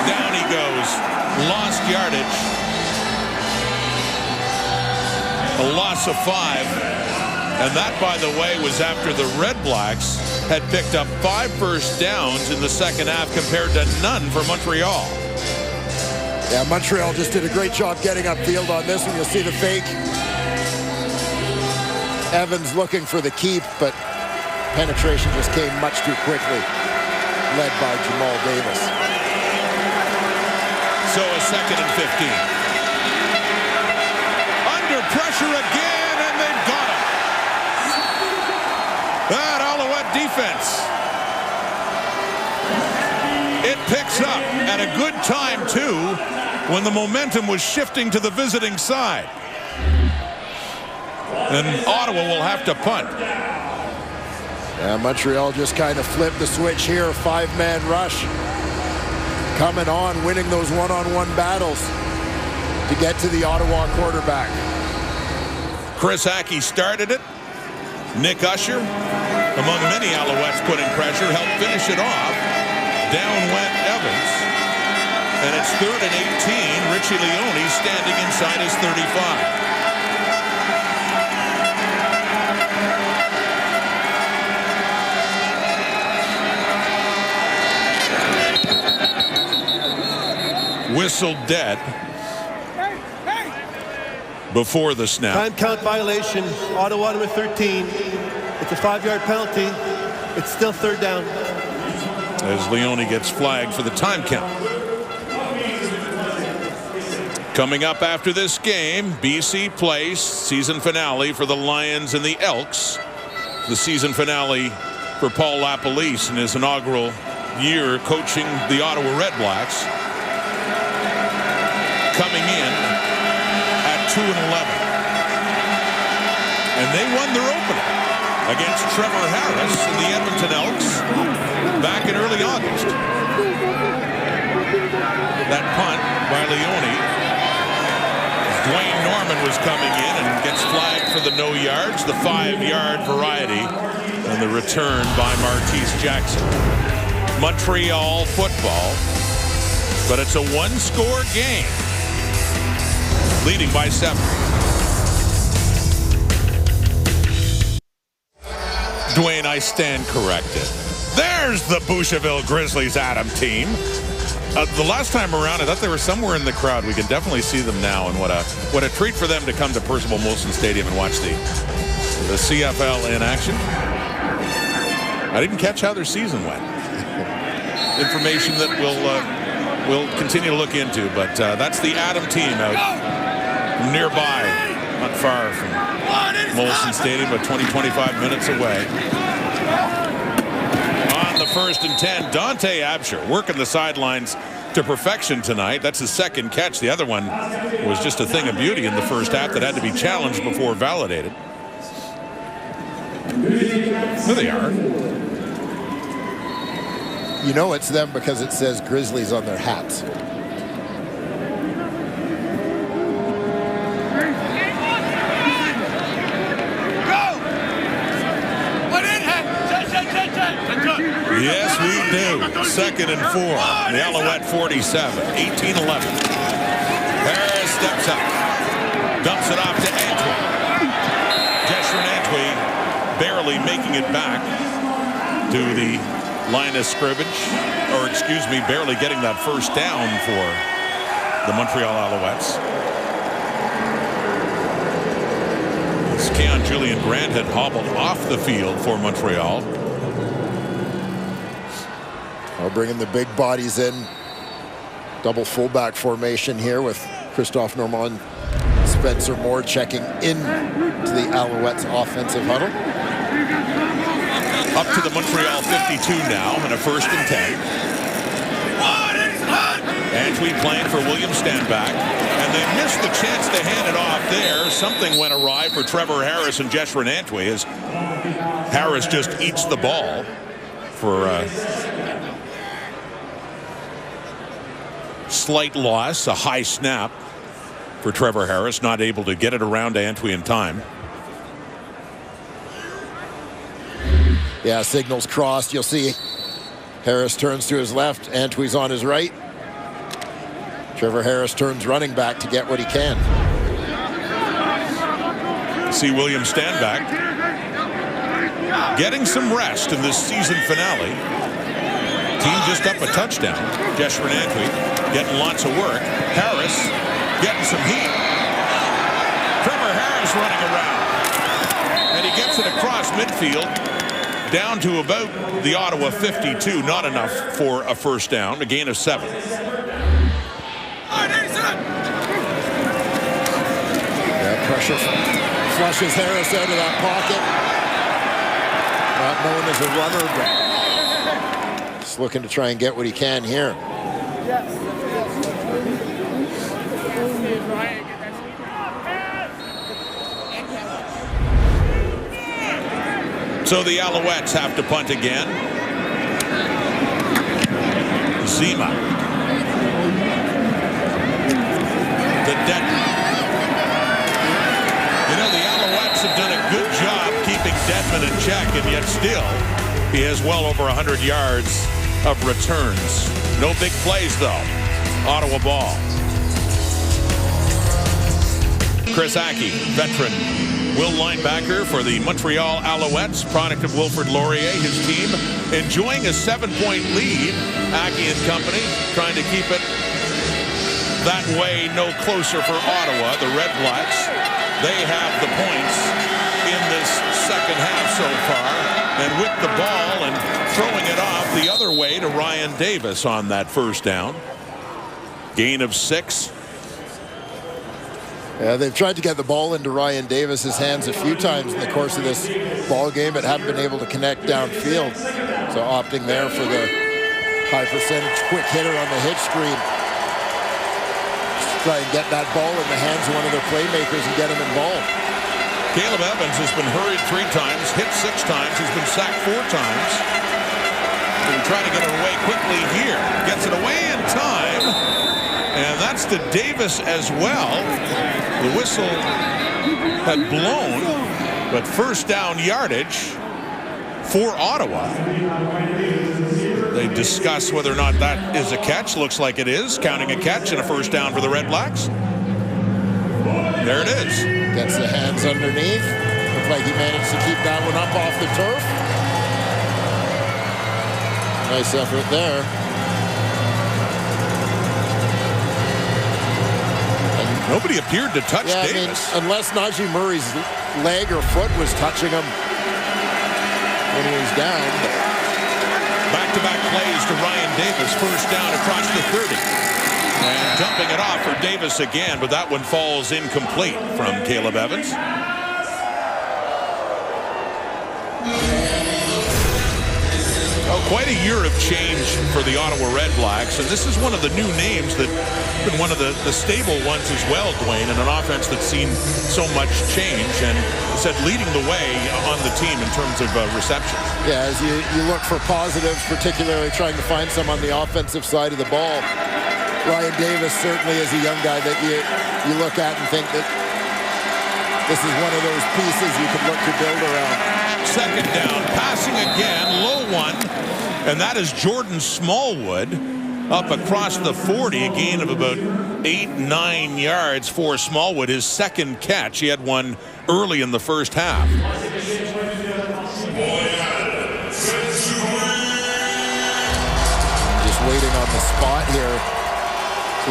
Down he goes. Lost yardage. A loss of 5. And that, by the way, was after the Red Blacks had picked up 5 first downs in the second half compared to none for Montreal. Yeah, Montreal just did a great job getting upfield on this one. You'll see the fake. Evans looking for the keep, but penetration just came much too quickly, led by Jamal Davis. So a second and 15. Under pressure again, and they've got him. That Alouette defense. It picks up at a good time, too, when the momentum was shifting to the visiting side. And Ottawa will have to punt. Yeah, Montreal just kind of flipped the switch here. 5-man rush. Coming on, winning those one-on-one battles to get to the Ottawa quarterback. Chris Hackey started it. Nick Usher, among many Alouettes putting pressure, helped finish it off. Down went Evans. And it's 3rd and 18. Richie Leone standing inside his 35. Whistled dead before the snap. Time count violation. Ottawa number 13. It's a 5-yard penalty. It's still 3rd down. As Leone gets flagged for the time count. Coming up after this game, BC Place, season finale for the Lions and the Elks. The season finale for Paul LaPolice in his inaugural year coaching the Ottawa Redblacks. Coming in at 2-11. And they won their opener against Trevor Harris and the Edmonton Elks back in early August. That punt by Leone. Dwayne Norman was coming in and gets flagged for the no yards, the 5-yard variety, and the return by Martese Jackson. Montreal football, but it's a 1-score game. Leading by 7. Dwayne, I stand corrected. There's the Boucherville Grizzlies Adam team. The last time around, I thought they were somewhere in the crowd. We can definitely see them now, and what a treat for them to come to Percival Molson Stadium and watch the CFL in action. I didn't catch how their season went. Information that we'll continue to look into, but that's the Adam team out nearby, not far from Molson Stadium, but 20-25 minutes away. On the 1st and 10, Dante Absher working the sidelines to perfection tonight. That's his second catch. The other one was just a thing of beauty in the first half that had to be challenged before validated. There they are. You know it's them because it says Grizzlies on their hats. Yes, we do. 2nd and 4. The Alouette 47. 18-11. Harris steps up. Dumps it off to Antwi. Jeshurun Antwi barely making it back to the line of scrimmage. Or, excuse me, barely getting that first down for the Montreal Alouettes. As Keon Julian Grant had hobbled off the field for Montreal. Bringing the big bodies in. Double fullback formation here with Christophe Normand, Spencer Moore checking in to the Alouettes offensive huddle. Up to the Montreal 52 now and a 1st and 10. Antwi playing for William Stanback, and they missed the chance to hand it off there. Something went awry for Trevor Harris and Jeshurun Antwi as Harris just eats the ball for slight loss, a high snap for Trevor Harris, not able to get it around to Antwi in time. Yeah, signals crossed. You'll see Harris turns to his left. Antwi's on his right. Trevor Harris turns running back to get what he can. See William Stanback getting some rest in this season finale. Team just up a touchdown. Jeshurun Antwi getting lots of work. Harris getting some heat. Trevor Harris running around. And he gets it across midfield down to about the Ottawa 52. Not enough for a first down. A gain of 7. Yeah, pressure flushes Harris out of that pocket. Not known as a runner, but just looking to try and get what he can here. So the Alouettes have to punt again. Zima. To Denton. You know, the Alouettes have done a good job keeping Dedmon in check, and yet still he has well over 100 yards of returns. No big plays, though. Ottawa ball. Chris Aki, veteran Will linebacker for the Montreal Alouettes, product of Wilfrid Laurier, his team enjoying a 7-point lead. Aki and company trying to keep it that way, no closer for Ottawa. The REDBLACKS, they have the points in this second half so far. And with the ball and throwing it off the other way to Ryan Davis on that first down. Gain of 6. Yeah, they've tried to get the ball into Ryan Davis's hands a few times in the course of this ball game, but haven't been able to connect downfield. So opting there for the high percentage quick hitter on the hitch screen. Just try and get that ball in the hands of one of their playmakers and get him involved. Caleb Evans has been hurried 3 times, hit 6 times, he's been sacked 4 times. They're trying to get it away quickly here. Gets it away in time. And that's to Davis as well. The whistle had blown, but first down yardage for Ottawa. They discuss whether or not that is a catch. Looks like it is. Counting a catch and a first down for the REDBLACKS. There it is. Gets the hands underneath. Looks like he managed to keep that one up off the turf. Nice effort there. Nobody appeared to touch Davis. I mean, unless Najee Murray's leg or foot was touching him when he was down. Back-to-back plays to Ryan Davis. First down across the 30. And dumping it off for Davis again, but that one falls incomplete from Caleb Evans. quite a year of change for the Ottawa REDBLACKS, and this is one of the new names that been one of the stable ones as well, Dwayne, and an offense that's seen so much change and said leading the way on the team in terms of receptions. Yeah, as you look for positives, particularly trying to find some on the offensive side of the ball. Ryan Davis certainly is a young guy that you look at and think that this is one of those pieces you could look to build around. Second down, passing again, low one, and that is Jordan Smallwood up across the 40, a gain of about 8-9 yards for Smallwood, his second catch. He had one early in the first half. Just waiting on the spot here.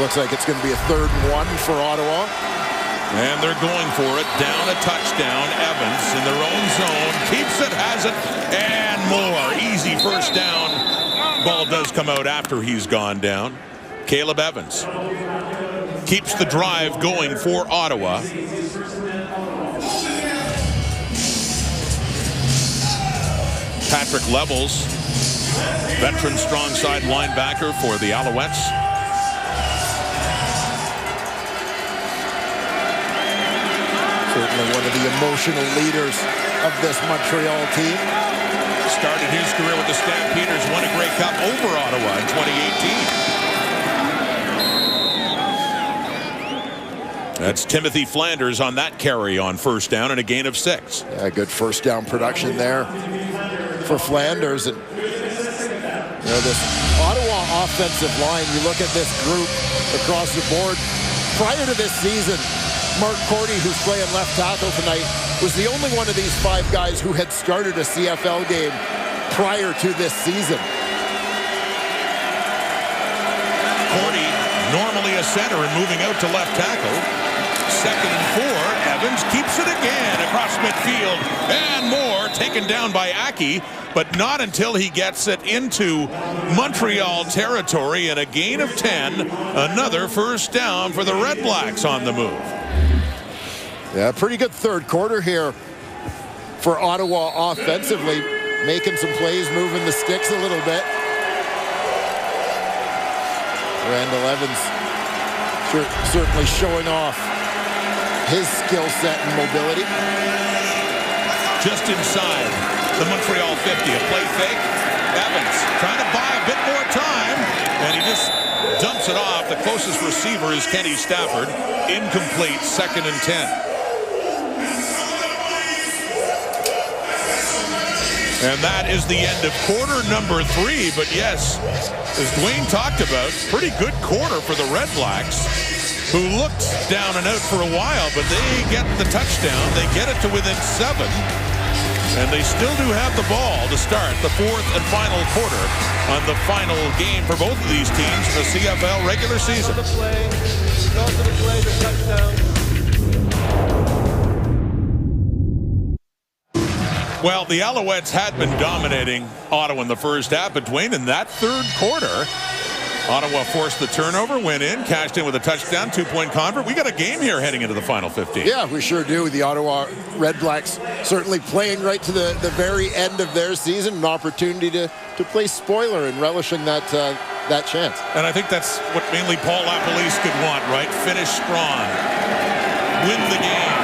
Looks like it's going to be a 3rd and 1 for Ottawa. And they're going for it. Down a touchdown. Evans in their own zone. Keeps it, has it, and more. Easy first down. Ball does come out after he's gone down. Caleb Evans keeps the drive going for Ottawa. Patrick Levels, veteran strong side linebacker for the Alouettes. Certainly one of the emotional leaders of this Montreal team. Started his career with the Stampeders, won a Grey Cup over Ottawa in 2018. That's Timothy Flanders on that carry on first down and a gain of 6. Yeah, good first down production there for Flanders. And you know, this Ottawa offensive line, you look at this group across the board. Prior to this season, Mark Cordy, who's playing left tackle tonight, was the only one of these 5 guys who had started a CFL game prior to this season. Cordy, normally a center and moving out to left tackle. 2nd and 4. Evans keeps it again across midfield and more, taken down by Aki, but not until he gets it into Montreal territory, and a gain of 10. Another first down for the REDBLACKS on the move. Yeah, pretty good third quarter here for Ottawa offensively, making some plays, moving the sticks a little bit. Randall Evans certainly showing off his skill set and mobility. Just inside the Montreal 50, a play fake. Evans trying to buy a bit more time, and he just dumps it off. The closest receiver is Kenny Stafford. Incomplete, 2nd and 10. And that is the end of quarter number 3. But yes, as Dwayne talked about, pretty good quarter for the REDBLACKS, who looked down and out for a while, but they get the touchdown. They get it to within 7. And they still do have the ball to start the 4th and final quarter on the final game for both of these teams in the CFL regular season. The play, the touchdown. Well, the Alouettes had been dominating Ottawa in the first half, but Dwayne, in that third quarter, Ottawa forced the turnover, went in, cashed in with a touchdown, 2-point convert. We got a game here heading into the final 15. Yeah, we sure do. The Ottawa REDBLACKS certainly playing right to the very end of their season, an opportunity to play spoiler and relishing that chance. And I think that's what mainly Paul LaPolice could want, right? Finish strong. Win the game.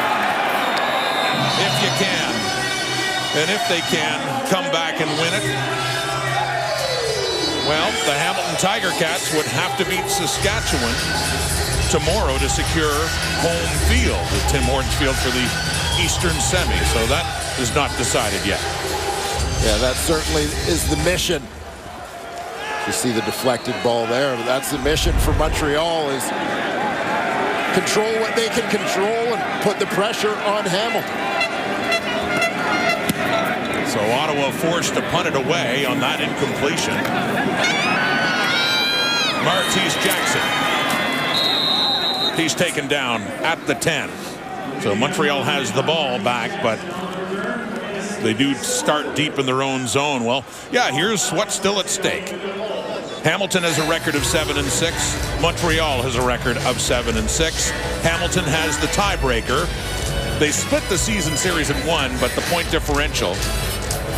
If you can. And if they can, come back and win it. Well, the Hamilton Tiger Cats would have to beat Saskatchewan tomorrow to secure home field at Tim Hortons Field for the Eastern Semi. So that is not decided yet. Yeah, that certainly is the mission. You see the deflected ball there, but that's the mission for Montreal, is control what they can control and put the pressure on Hamilton. So Ottawa forced to punt it away on that incompletion. Martese Jackson. He's taken down at the 10. So Montreal has the ball back, but they do start deep in their own zone. Well, yeah, here's what's still at stake. Hamilton has a record of 7-6. Montreal has a record of 7-6. Hamilton has the tiebreaker. They split the season series at 1, but the point differential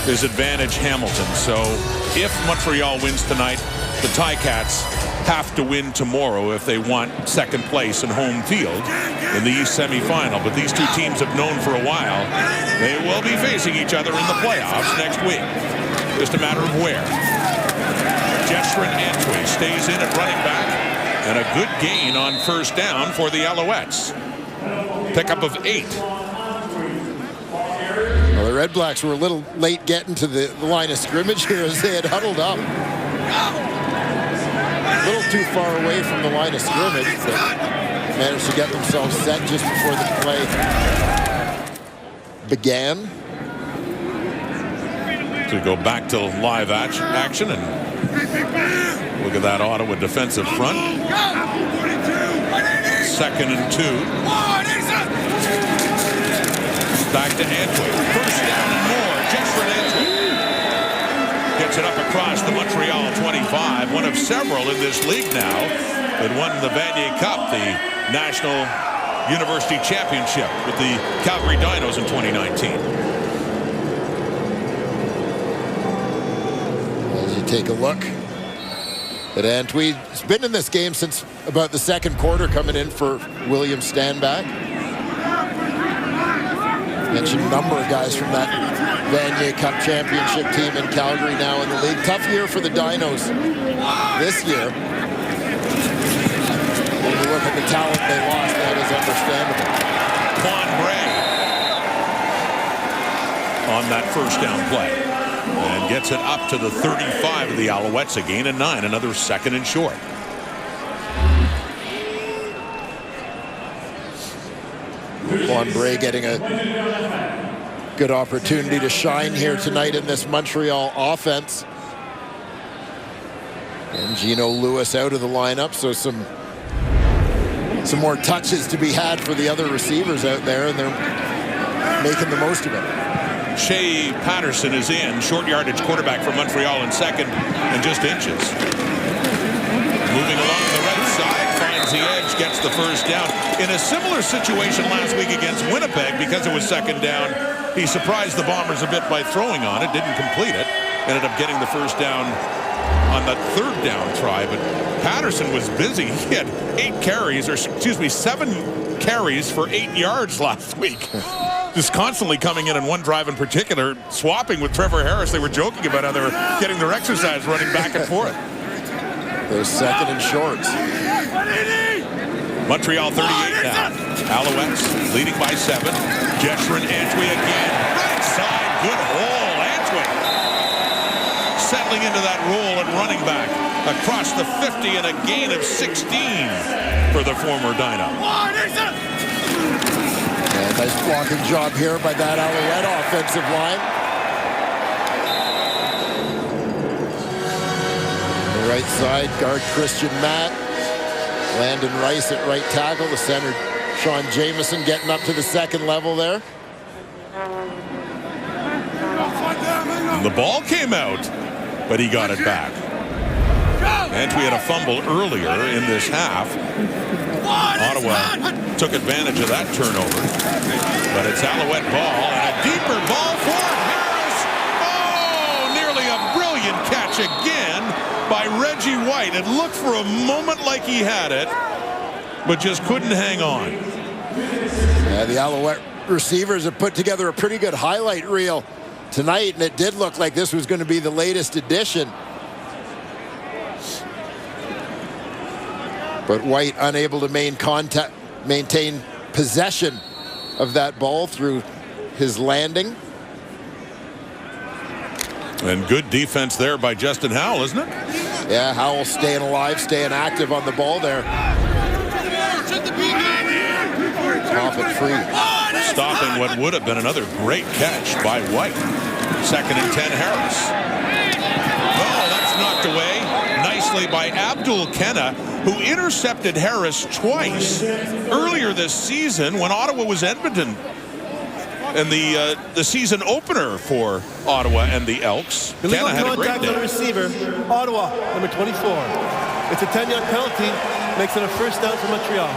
is advantage Hamilton. So if Montreal wins tonight, the Ticats have to win tomorrow if they want second place and home field in the East semifinal. But these two teams have known for a while they will be facing each other in the playoffs next week. Just a matter of where. Jeshrin Antwi stays in at running back, and a good gain on first down for the Alouettes. Pickup of 8. Well, the Red Blacks were a little late getting to the line of scrimmage here as they had huddled up. A little too far away from the line of scrimmage, but managed to get themselves set just before the play began. To go back to live action and look at that Ottawa defensive front. 2nd and 2. Back to Antwi. First down and more. Jeshrin Antwi gets it up across the Montreal 25. One of several in this league now that won the Vanier Cup, the National University Championship with the Calgary Dinos in 2019. As you take a look at Antwi, he's been in this game since about the second quarter, coming in for William Stanback. Mentioned a number of guys from that Vanier Cup championship team in Calgary now in the league. Tough year for the Dinos this year. When you look at the talent they lost, that is understandable. Quan Bray on that first down play and gets it up to the 35 of the Alouettes, a gain of 9, another 2nd and short. Quan Bray getting a good opportunity to shine here tonight in this Montreal offense. And Gino Lewis out of the lineup, so some more touches to be had for the other receivers out there, and they're making the most of it. Shea Patterson is in, short yardage quarterback for Montreal, in 2nd and just inches. Moving along the right side, finds the edge, gets the first down. In a similar situation last week against Winnipeg, because it was 2nd down, he surprised the Bombers a bit by throwing on it, didn't complete it, ended up getting the first down on that 3rd down try. But Patterson was busy. He had 7 carries for 8 yards last week. Just constantly coming in one drive in particular, swapping with Trevor Harris. They were joking about how they were getting their exercise running back and forth. Those 2nd and shorts. Montreal 38 now. Alouettes leading by 7. Jeshrin Antwi again. Right side, good hole. Antwi settling into that role at running back across the 50, and a gain of 16 for the former Dino. And nice blocking job here by that Alouette offensive line. On the right side, guard Christian Matt. Landon Rice at right tackle. The center, Sean Jamieson, getting up to the 2nd level there. And the ball came out, but he got it back. Antwi had a fumble earlier in this half. Ottawa took advantage of that turnover. But it's Alouette ball, and a deeper ball for Harris. Oh, nearly a brilliant catch again by Reggie White. It looked for a moment like he had it, but just couldn't hang on. Yeah, the Alouette receivers have put together a pretty good highlight reel tonight, and it did look like this was going to be the latest edition. But White unable to maintain possession of that ball through his landing. And good defense there by Justin Howell, isn't it? Yeah, Howell staying alive, staying active on the ball there. Off it free. Stopping what would have been another great catch by White. 2nd and 10, Harris. Oh, that's knocked away nicely by Abdul Kenna, who intercepted Harris twice earlier this season when Ottawa was Edmonton. And the season opener for Ottawa and the Elks. Illegal Kenna had a great contact on the day. receiver. Ottawa, number 24. It's a 10-yard penalty. Makes it a first down for Montreal.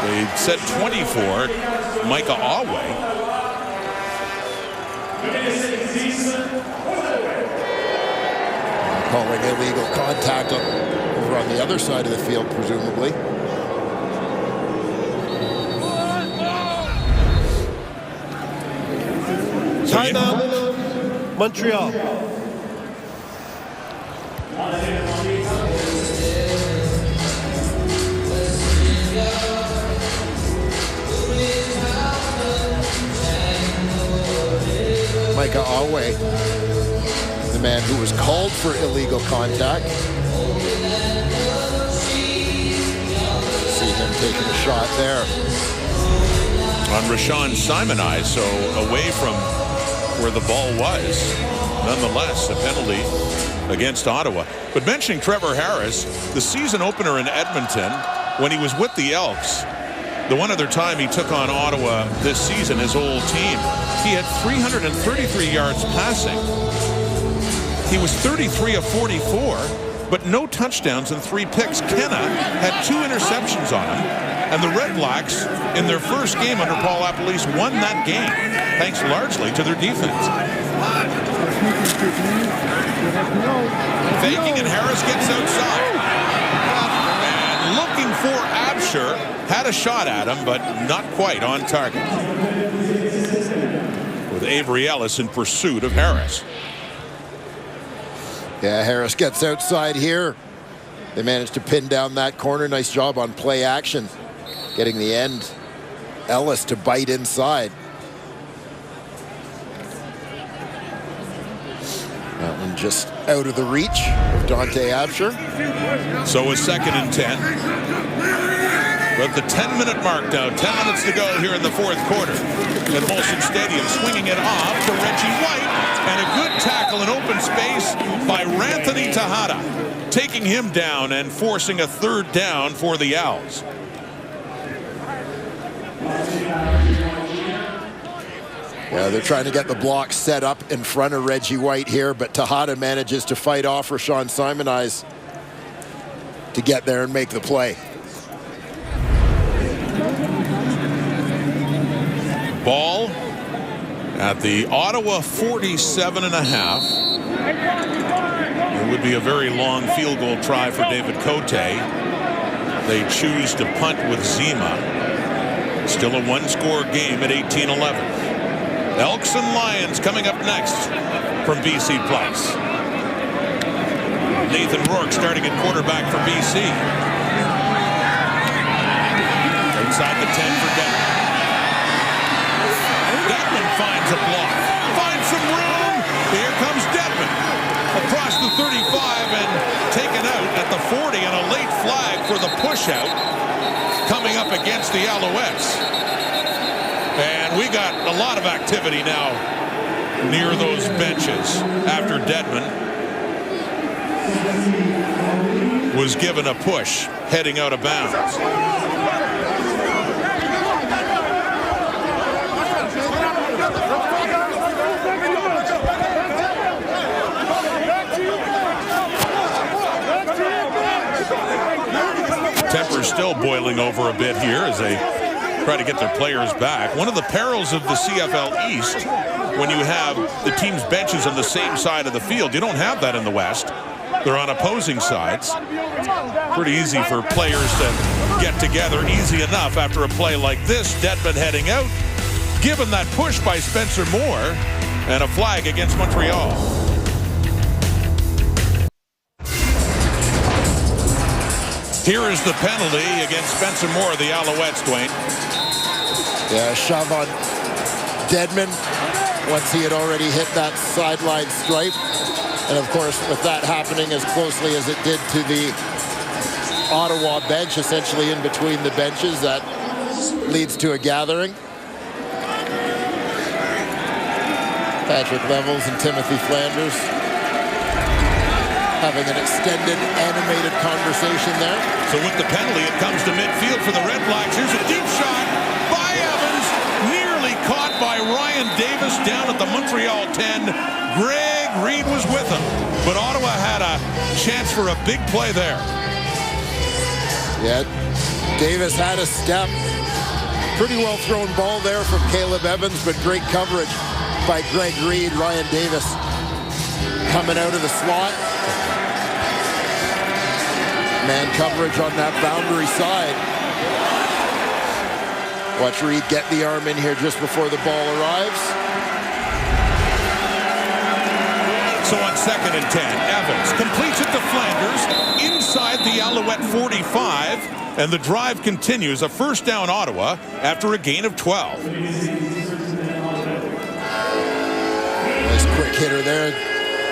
They said 24, Micah Awe. Calling illegal contact over on the other side of the field, presumably. Timeout, Montreal. Micah Awe, the man who was called for illegal contact. See him taking a shot there. On Rashawn Simoni, so away from where the ball was. Nonetheless, a penalty against Ottawa. But mentioning Trevor Harris, the season opener in Edmonton, when he was with the Elks, the one other time he took on Ottawa this season, his old team, he had 333 yards passing. He was 33 of 44, but no touchdowns and 3 picks. Kenna had 2 interceptions on him, and the REDBLACKS, in their first game under Paul LaPolice, won that game, thanks largely to their defense. Faking, and Harris gets outside. And looking for Absher, had a shot at him, but not quite on target. With Avery Ellis in pursuit of Harris. Yeah, Harris gets outside here. They managed to pin down that corner. Nice job on play action, getting the end. Ellis to bite inside. That one just out of the reach of Dante Absher. So a 2nd and 10. But the 10-minute mark now, 10 minutes to go here in the 4th quarter at Molson Stadium. Swinging it off to Reggie White, and a good tackle in open space by Ranthony Tejada, taking him down and forcing a 3rd down for the Owls. Yeah, they're trying to get the block set up in front of Reggie White here, but Tejada manages to fight off Rashawn Simoni's to get there and make the play. Ball at the Ottawa 47.5. It would be a very long field goal try for David Cote. They choose to punt with Zima. Still a 1-score game at 18-11. Elks and Lions coming up next from BC Place. Nathan Rourke starting at quarterback for BC. Outside the 10 for Denton. Dedman finds a block, finds some room. Here comes Dedman across the 35 and taken out at the 40, and a late flag for the push out coming up against the Alouettes. And we got a lot of activity now near those benches after Dedman was given a push heading out of bounds. Temper's still boiling over a bit here as they try to get their players back. One of the perils of the CFL East, when you have the team's benches on the same side of the field, you don't have that in the West. They're on opposing sides. Pretty easy for players to get together, easy enough after a play like this. Dedman heading out, given that push by Spencer Moore, and a flag against Montreal. Here is the penalty against Spencer Moore, the Alouettes, Dwayne. Yeah, shove on Dedman once he had already hit that sideline stripe. And of course, with that happening as closely as it did to the Ottawa bench, essentially in between the benches, that leads to a gathering. Patrick Levels and Timothy Flanders having an extended, animated conversation there. So with the penalty, it comes to midfield for the REDBLACKS. Here's a deep shot by Evans, nearly caught by Ryan Davis down at the Montreal 10. Greg Reed was with him, but Ottawa had a chance for a big play there. Yeah, Davis had a step. Pretty well thrown ball there from Caleb Evans, but great coverage by Greg Reed. Ryan Davis coming out of the slot. Man coverage on that boundary side. Watch Reed get the arm in here just before the ball arrives. So on 2nd and 10, Evans completes it to Flanders inside the Alouette 45, and the drive continues. A first down Ottawa after a gain of 12. Nice quick hitter there.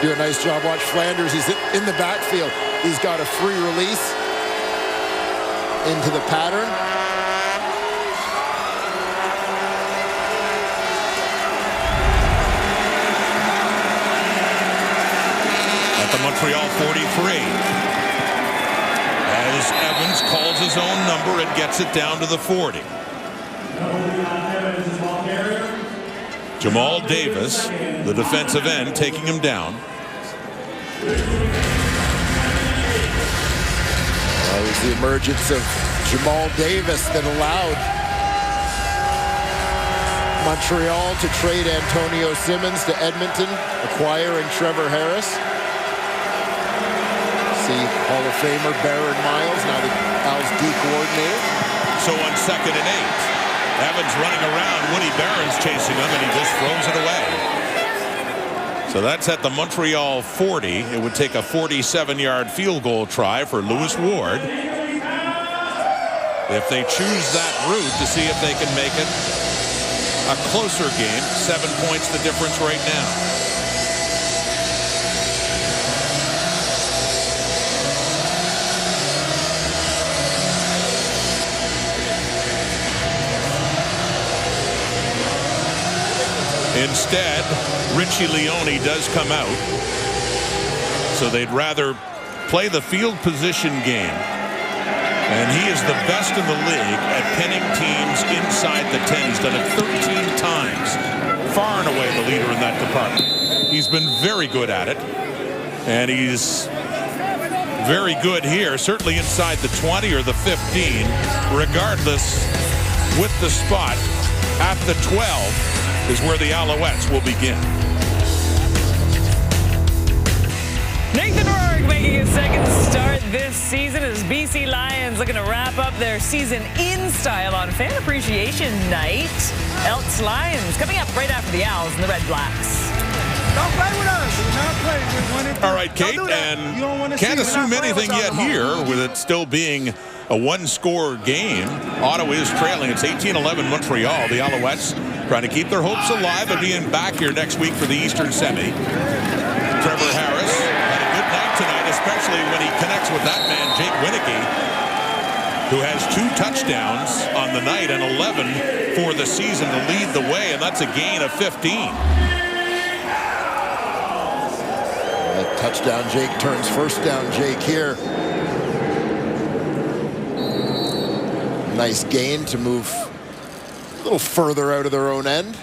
Do a nice job. Watch Flanders. He's in the backfield. He's got a free release into the pattern. At the Montreal 43. As Evans calls his own number and gets it down to the 40. Jamal Davis, the defensive end, taking him down. It was the emergence of Jamal Davis that allowed Montreal to trade Antonio Simmons to Edmonton, acquiring Trevor Harris. See Hall of Famer Baron Miles, now the Al's D coordinator. So on 2nd and 8, Evans running around. Woody Barron's chasing him, and he just throws it away. So that's at the Montreal 40. It would take a 47-yard field goal try for Lewis Ward. If they choose that route to see if they can make it a closer game. 7 points the difference right now. Instead, Richie Leone does come out. So they'd rather play the field position game. And he is the best in the league at pinning teams inside the 10. He's done it 13 times. Far and away the leader in that department. He's been very good at it. And he's very good here, certainly inside the 20 or the 15. Regardless, with the spot at the 12 is where the Alouettes will begin. Nathan Rourke making his second start this season as BC Lions looking to wrap up their season in style on Fan Appreciation Night. Elks Lions coming up right after the Owls and the Red Blacks. Don't play with us. We're not playing with one. All right, Kate, and can't assume anything yet here with it still being a one-score game. Ottawa is trailing. It's 18-11 Montreal. The Alouettes trying to keep their hopes alive of being back here next week for the Eastern Semi. Trevor Harris had a good night tonight, especially when he connects with that man, Jake Winicki, who has 2 touchdowns on the night and 11 for the season to lead the way, and that's a gain of 15. That touchdown Jake turns first down Jake here. Nice gain to move a little further out of their own end.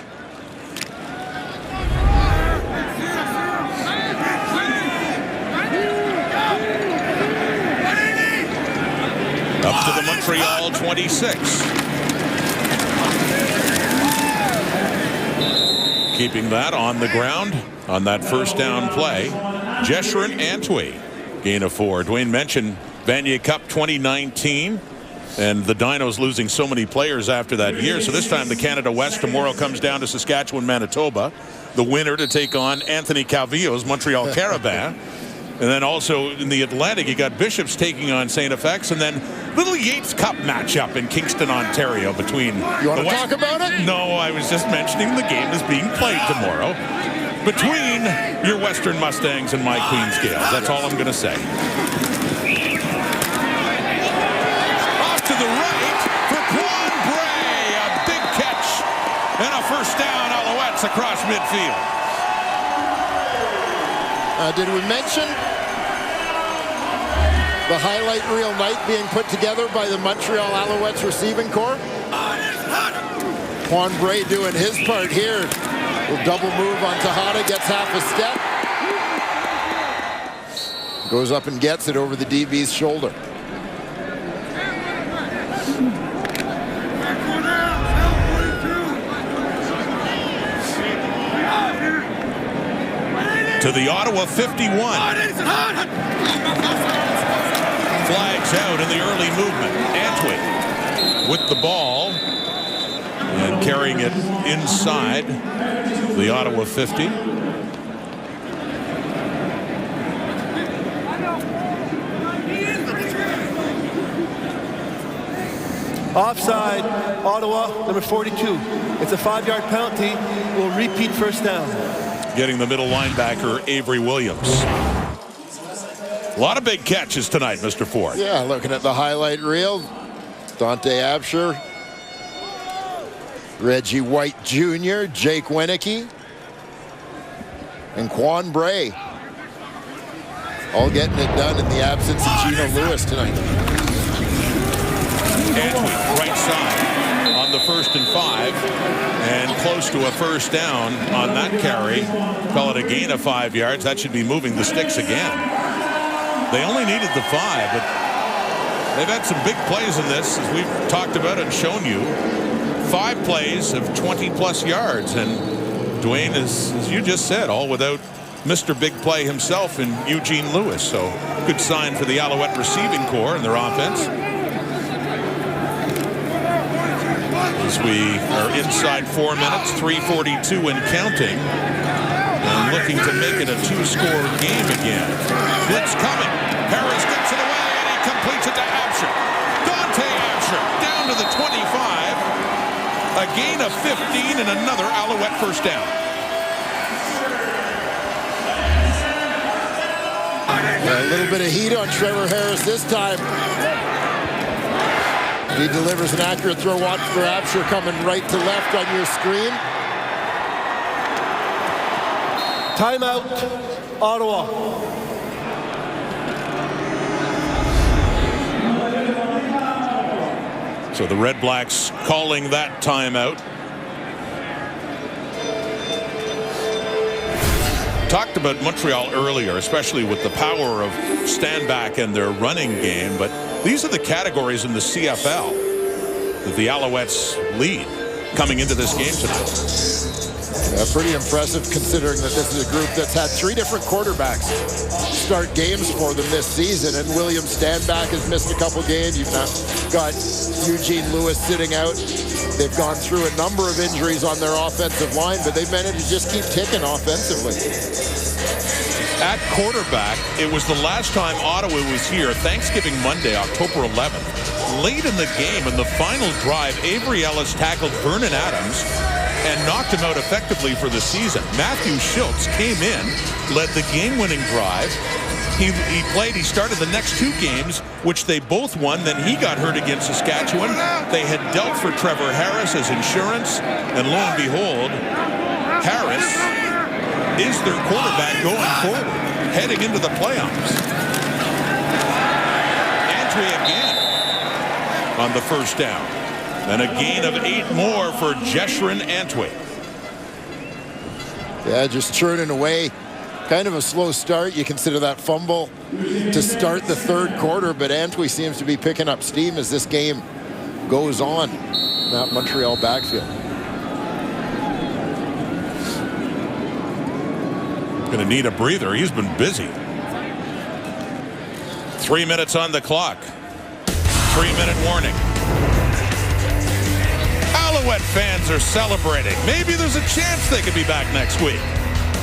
Up to the Montreal 26. Keeping that on the ground on that first down play. Jesherin Antwi, gain of 4. Dwayne mentioned Vanier Cup 2019. And the Dinos losing so many players after that year. So this time the Canada West tomorrow comes down to Saskatchewan, Manitoba. The winner to take on Anthony Calvillo's Montreal Carabin. And then also in the Atlantic, you got Bishops taking on St. FX. And then Little Yates Cup matchup in Kingston, Ontario between... You want to talk about it? No, I was just mentioning the game is being played tomorrow between your Western Mustangs and my Queens Gales. That's all I'm going to say. And a first down, Alouettes across midfield. Did we mention the highlight reel night being put together by the Montreal Alouettes receiving corps? Juan Bray doing his part here. Will double move on Tejada, gets half a step. Goes up and gets it over the DB's shoulder. To the Ottawa 51. Flag Backs out in the early movement. Antwi with the ball and carrying it inside the Ottawa 50. Offside, Ottawa, number 42. It's a 5-yard penalty. Will repeat first down. Getting the middle linebacker, Avery Williams. A lot of big catches tonight, Mr. Ford. Yeah, looking at the highlight reel, Dante Absher, Reggie White Jr., Jake Winicky, and Quan Bray. All getting it done in the absence of Gino Lewis tonight. Antwi, right side on the 1st and 5, and close to a first down on that carry. Call it a gain of 5 yards. That should be moving the sticks again. They only needed the 5, but they've had some big plays in this, as we've talked about and shown you. 5 plays of 20-plus yards, and Dwayne, as you just said, all without Mr. Big Play himself in Eugene Lewis. So good sign for the Alouette receiving corps and their offense. As we are inside 4 minutes, 3:42 and counting, and looking to make it a 2-score game again. Blitz coming. Harris gets it away, and he completes it to Absher. Dante Absher down to the 25. A gain of 15 and another Alouette first down. A little bit of heat on Trevor Harris this time. He delivers an accurate throw. Watch for Absher coming right to left on your screen. Timeout, Ottawa. So the Red Blacks calling that timeout. Talked about Montreal earlier, especially with the power of Stanback and their running game, but these are the categories in the CFL that the Alouettes lead coming into this game tonight. Yeah, pretty impressive considering that this is a group that's had 3 different quarterbacks start games for them this season, and William Stanback has missed a couple games. You've now got Eugene Lewis sitting out. They've gone through a number of injuries on their offensive line, but they've managed to just keep ticking offensively. At quarterback, it was the last time Ottawa was here, Thanksgiving Monday, October 11th. Late in the game, in the final drive, Avery Ellis tackled Vernon Adams and knocked him out effectively for the season. Matthew Schultz came in, led the game-winning drive. He started the next 2 games, which they both won. Then he got hurt against Saskatchewan. They had dealt for Trevor Harris as insurance, and lo and behold, Harris is their quarterback going forward, heading into the playoffs. Antwi again on the first down, and a gain of 8 more for Jeshrin Antwi. Yeah, just churning away. Kind of a slow start. You consider that fumble to start the 3rd quarter, but Antwi seems to be picking up steam as this game goes on. That Montreal backfield. Going to need a breather. He's been busy. 3 minutes on the clock. 3-minute warning. Alouette fans are celebrating. Maybe there's a chance they could be back next week.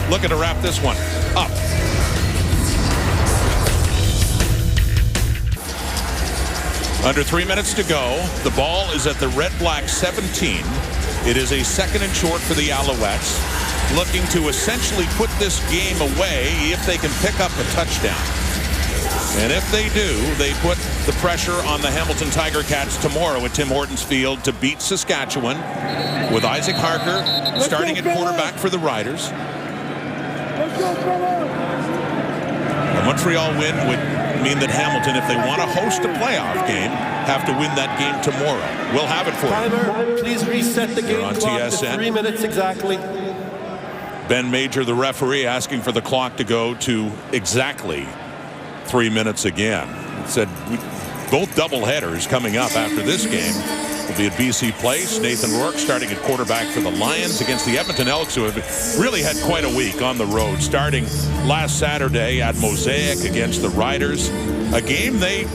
Looking to wrap this one up. Under 3 minutes to go. The ball is at the Red Black 17. It is a 2nd and short for the Alouettes, looking to essentially put this game away if they can pick up a touchdown. And if they do, they put the pressure on the Hamilton Tiger Cats tomorrow at Tim Hortons Field to beat Saskatchewan, with Isaac Harker starting at quarterback for the Riders. A Montreal win would mean that Hamilton, if they want to host a playoff game, have to win that game tomorrow. We'll have it for you. Timer, please reset the game on clock TSN. to 3 minutes exactly. Ben Major, the referee, asking for the clock to go to exactly 3 minutes again. It said both doubleheaders coming up after this game will be at BC Place. Nathan Rourke starting at quarterback for the Lions against the Edmonton Elks, who have really had quite a week on the road, starting last Saturday at Mosaic against the Riders. A game they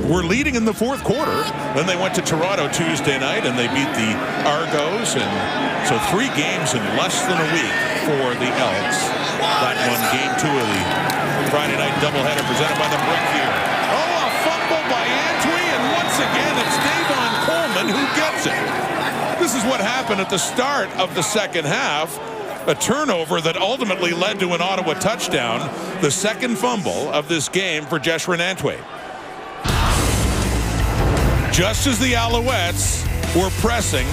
were leading in the fourth quarter. Then they went to Toronto Tuesday night and they beat the Argos. And so 3 games in less than a week for the Elks. That one, game 2 of the Friday night doubleheader presented by the Brick here. Oh, a fumble by Antwi, and once again it's Davon Coleman who gets it. This is what happened at the start of the second half. A turnover that ultimately led to an Ottawa touchdown. The second fumble of this game for Jeshurun Antwi. Just as the Alouettes were pressing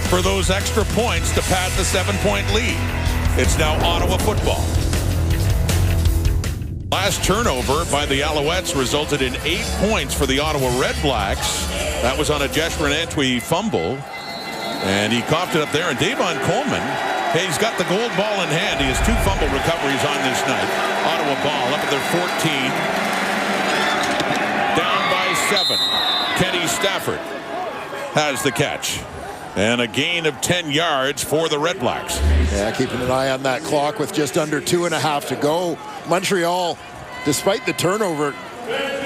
for those extra points to pad the 7-point lead. It's now Ottawa football. Last turnover by the Alouettes resulted in 8 points for the Ottawa REDBLACKS. That was on a Jeshurun Antwi fumble. And he coughed it up there. And Davon Coleman, hey, he's got the gold ball in hand. He has 2 fumble recoveries on this night. Ottawa ball up at their 14. Down by 7. Kenny Stafford has the catch. And a gain of 10 yards for the REDBLACKS. Yeah, keeping an eye on that clock with just under 2.5 to go. Montreal, despite the turnover,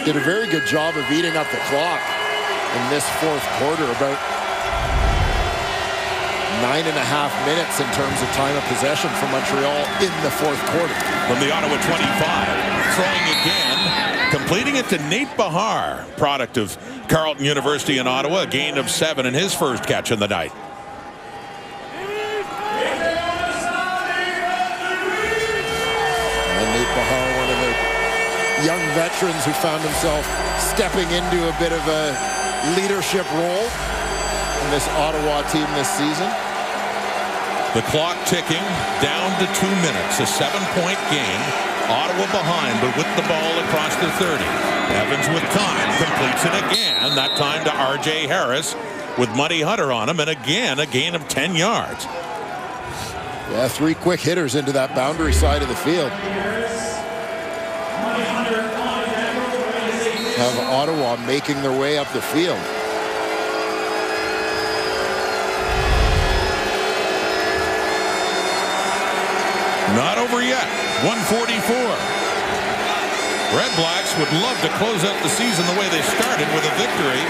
did a very good job of eating up the clock in this fourth quarter. About 9.5 minutes in terms of time of possession for Montreal in the fourth quarter. From the Ottawa 25, throwing again, completing it to Nate Bahar, product of Carleton University in Ottawa, a gain of 7 in his first catch in the night. And Nate Bahar, one of the young veterans who found himself stepping into a bit of a leadership role in this Ottawa team this season. The clock ticking down to 2 minutes, a 7-point game. Ottawa behind, but with the ball across the 30. Evans with time, completes it again, that time to R.J. Harris with Muddy Hunter on him, and again, a gain of 10 yards. Yeah, 3 quick hitters into that boundary side of the field. Have Ottawa making their way up the field. Not over yet. 144. REDBLACKS would love to close out the season the way they started with a victory.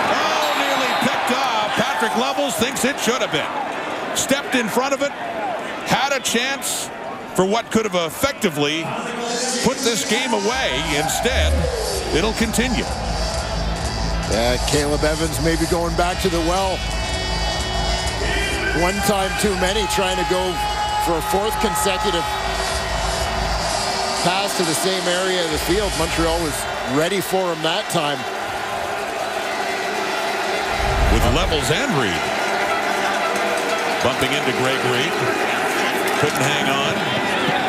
Oh, nearly picked off. Patrick Levels thinks it should have been. Stepped in front of it. Had a chance for what could have effectively put this game away. Instead, it'll continue. Yeah, Caleb Evans maybe going back to the well. One time too many, trying to go for a 4th consecutive pass to the same area of the field. Montreal was ready for him that time. With Levels and Reed. Bumping into Gregory. Couldn't hang on.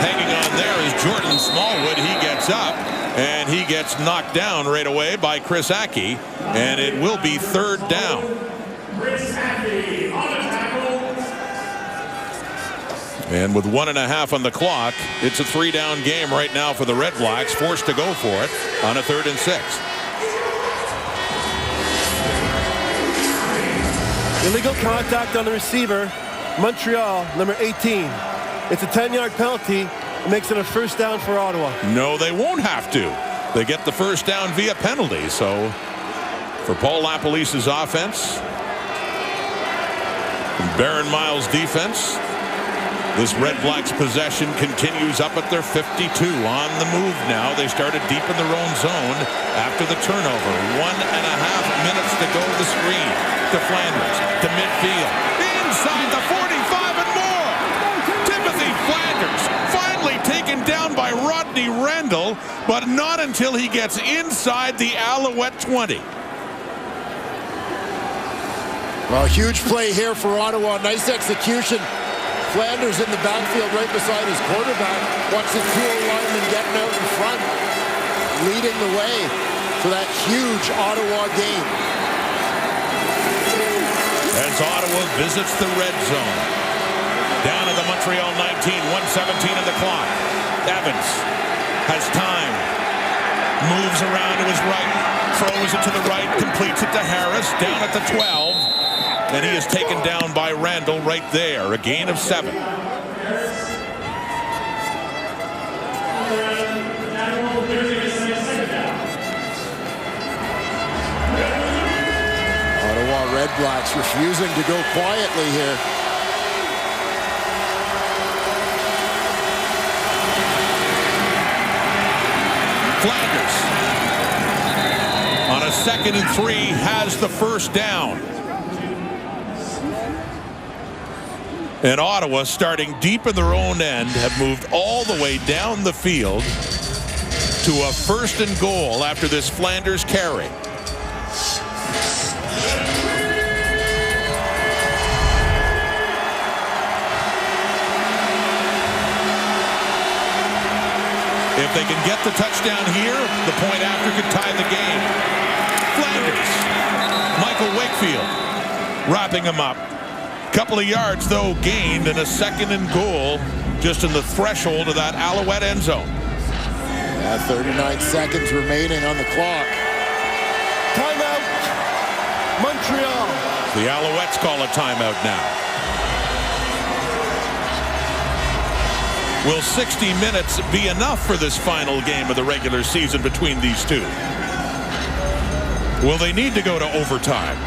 Hanging on there is Jordan Smallwood. He gets up and he gets knocked down right away by Chris Aki. And it will be 3rd down. And with 1.5 on the clock, it's a 3-down game right now for the REDBLACKS, forced to go for it on a 3rd and 6. Illegal contact on the receiver, Montreal, number 18. It's a 10-yard penalty. It makes it a 1st down for Ottawa. No, they won't have to. They get the 1st down via penalty. So for Paul LaPolice's offense, and Baron Miles' defense, this REDBLACKS possession continues up at their 52. On the move now. They started deep in their own zone after the turnover. 1.5 minutes to go. The screen to Flanders, to midfield. Inside the 45 and more. Timothy Flanders finally taken down by Rodney Randall, but not until he gets inside the Alouette 20. Well, huge play here for Ottawa. Nice execution. Flanders in the backfield right beside his quarterback. Watch the 2 linemen getting out in front, leading the way for that huge Ottawa game. As Ottawa visits the red zone. Down at the Montreal 19, 1:17 on the clock. Evans has time. Moves around to his right. Throws it to the right. Completes it to Harris. Down at the 12. And he is taken down by Randall right there. A gain of 7. Red Blacks refusing to go quietly here. Flanders on a 2nd and 3 has the first down. And Ottawa, starting deep in their own end, have moved all the way down the field to a 1st and goal after this Flanders carry. If they can get the touchdown here, the point after could tie the game. Flanders. Michael Wakefield wrapping him up. Couple of yards, though, gained, and a 2nd and goal just in the threshold of that Alouette end zone. 39 seconds remaining on the clock. Timeout, Montreal. The Alouettes call a timeout now. Will 60 minutes be enough for this final game of the regular season between these two? Will they need to go to overtime?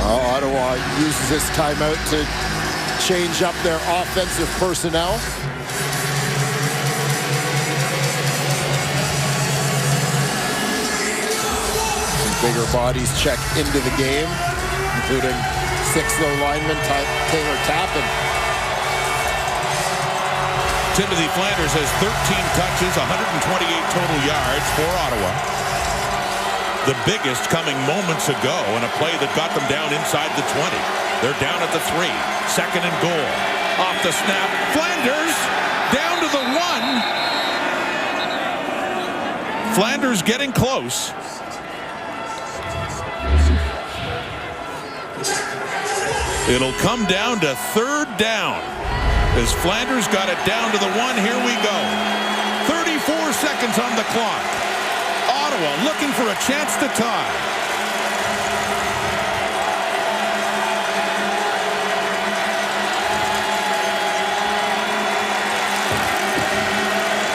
Ottawa uses this timeout to change up their offensive personnel. Some bigger bodies check into the game, including 6th-row lineman Taylor Tappan. Timothy Flanders has 13 touches, 128 total yards for Ottawa. The biggest coming moments ago in a play that got them down inside the 20. They're down at the 3. 2nd and goal. Off the snap. Flanders down to the 1. Flanders getting close. It'll come down to 3rd down as Flanders got it down to the 1. Here we go. 34 seconds on the clock. Ottawa looking for a chance to tie.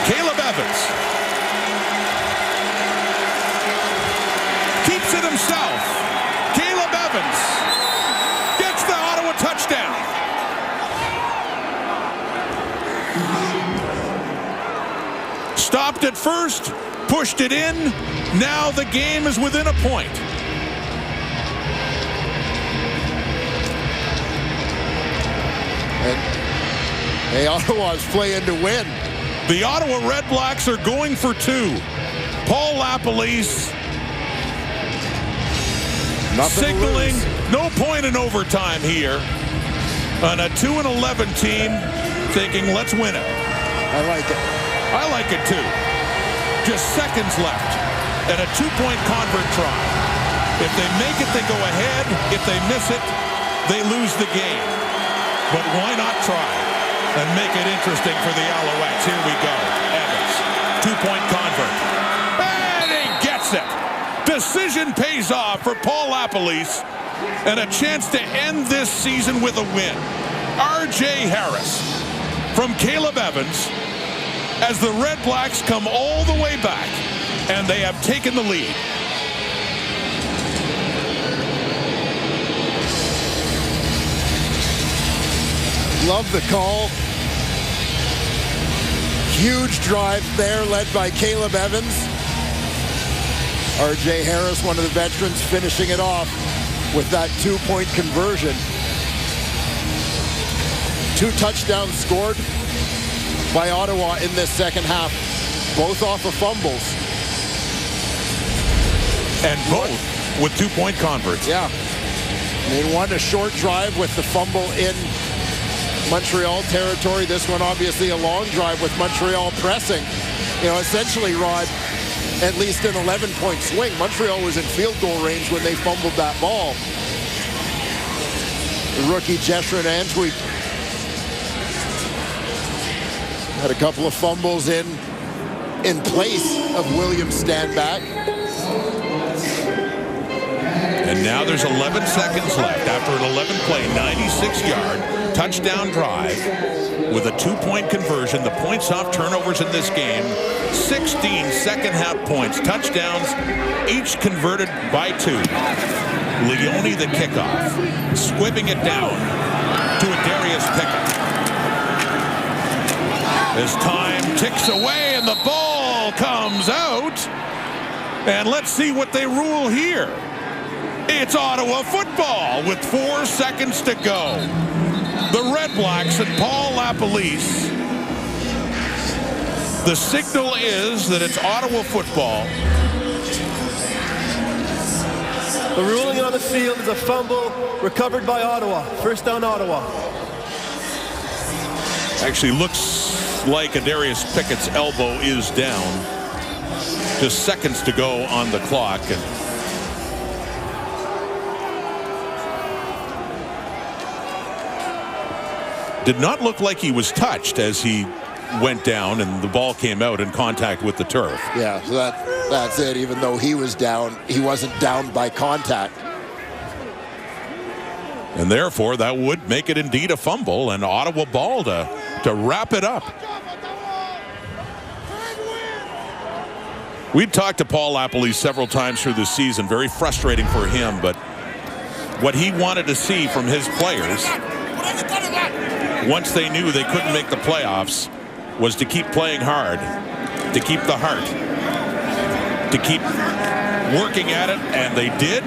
Caleb Evans keeps it himself. Caleb Evans gets the Ottawa touchdown. Stopped at first, pushed it in. Now the game is within a point. And Ottawa's playing to win. The Ottawa REDBLACKS are going for 2. Paul LaPolice signaling no point in overtime here on a 2-11 team, thinking let's win it. I like it. I like it too. Just seconds left and a 2-point convert try. If they make it, they go ahead. If they miss it, they lose the game. But why not try and make it interesting for the Alouettes? Here we go. Evans, 2-point convert. And he gets it. Decision pays off for Paul LaPolice and a chance to end this season with a win. R.J. Harris from Caleb Evans as the REDBLACKS come all the way back, and they have taken the lead. Love the call. Huge drive there led by Caleb Evans. R.J. Harris, one of the veterans, finishing it off with that 2-point conversion. 2 touchdowns scored by Ottawa in this second half, both off of fumbles. And both with 2-point converts. Yeah. They won a short drive with the fumble in Montreal territory. This one obviously a long drive with Montreal pressing. You know, essentially, Rod, at least an 11-point swing. Montreal was in field goal range when they fumbled that ball. The rookie Jeshrin Antwi had a couple of fumbles in place of William Stanback. And now there's 11 seconds left after an 11-play, 96-yard, touchdown drive with a 2-point conversion. The points off turnovers in this game, 16 second half points. Touchdowns, each converted by 2. Leone the kickoff, squibbing it down to a Darius Pickett. As time ticks away and the ball comes out. And let's see what they rule here. It's Ottawa football with 4 seconds to go. The REDBLACKS and Paul LaPolice. The signal is that it's Ottawa football. The ruling on the field is a fumble recovered by Ottawa. First down, Ottawa. Actually looks like Darius Pickett's elbow is down. Just seconds to go on the clock. And did not look like he was touched as he went down and the ball came out in contact with the turf. Yeah, so that's it. Even though he was down, he wasn't down by contact. And therefore, that would make it indeed a fumble, and Ottawa ball to wrap it up. We've talked to Paul LaPolice several times through this season. Very frustrating for him, but what he wanted to see from his players, once they knew they couldn't make the playoffs, was to keep playing hard, to keep the heart, to keep working at it, and they did.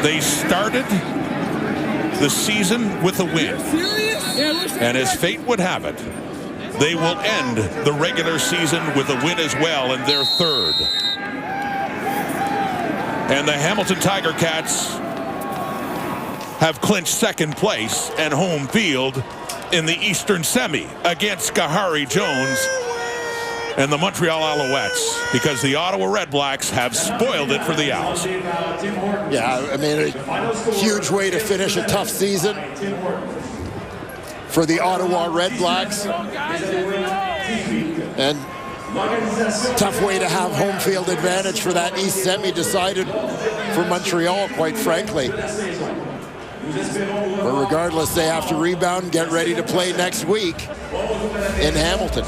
They started the season with a win, and as fate would have it, they will end the regular season with a win as well in their 3rd. And the Hamilton Tiger Cats have clinched 2nd place and home field in the Eastern Semi against Kahari Jones and the Montreal Alouettes, because the Ottawa REDBLACKS have spoiled it for the Owls. Yeah, I mean, a huge way to finish a tough season for the Ottawa REDBLACKS, and tough way to have home field advantage for that East Semi decided for Montreal, quite frankly. But regardless, they have to rebound and get ready to play next week in Hamilton.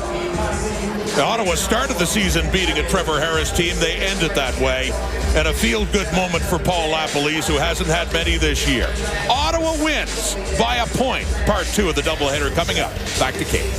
Ottawa started the season beating a Trevor Harris team. They ended that way. And a feel-good moment for Paul LaPolice, who hasn't had many this year. Ottawa wins by a point. Part 2 of the doubleheader coming up. Back to Kate.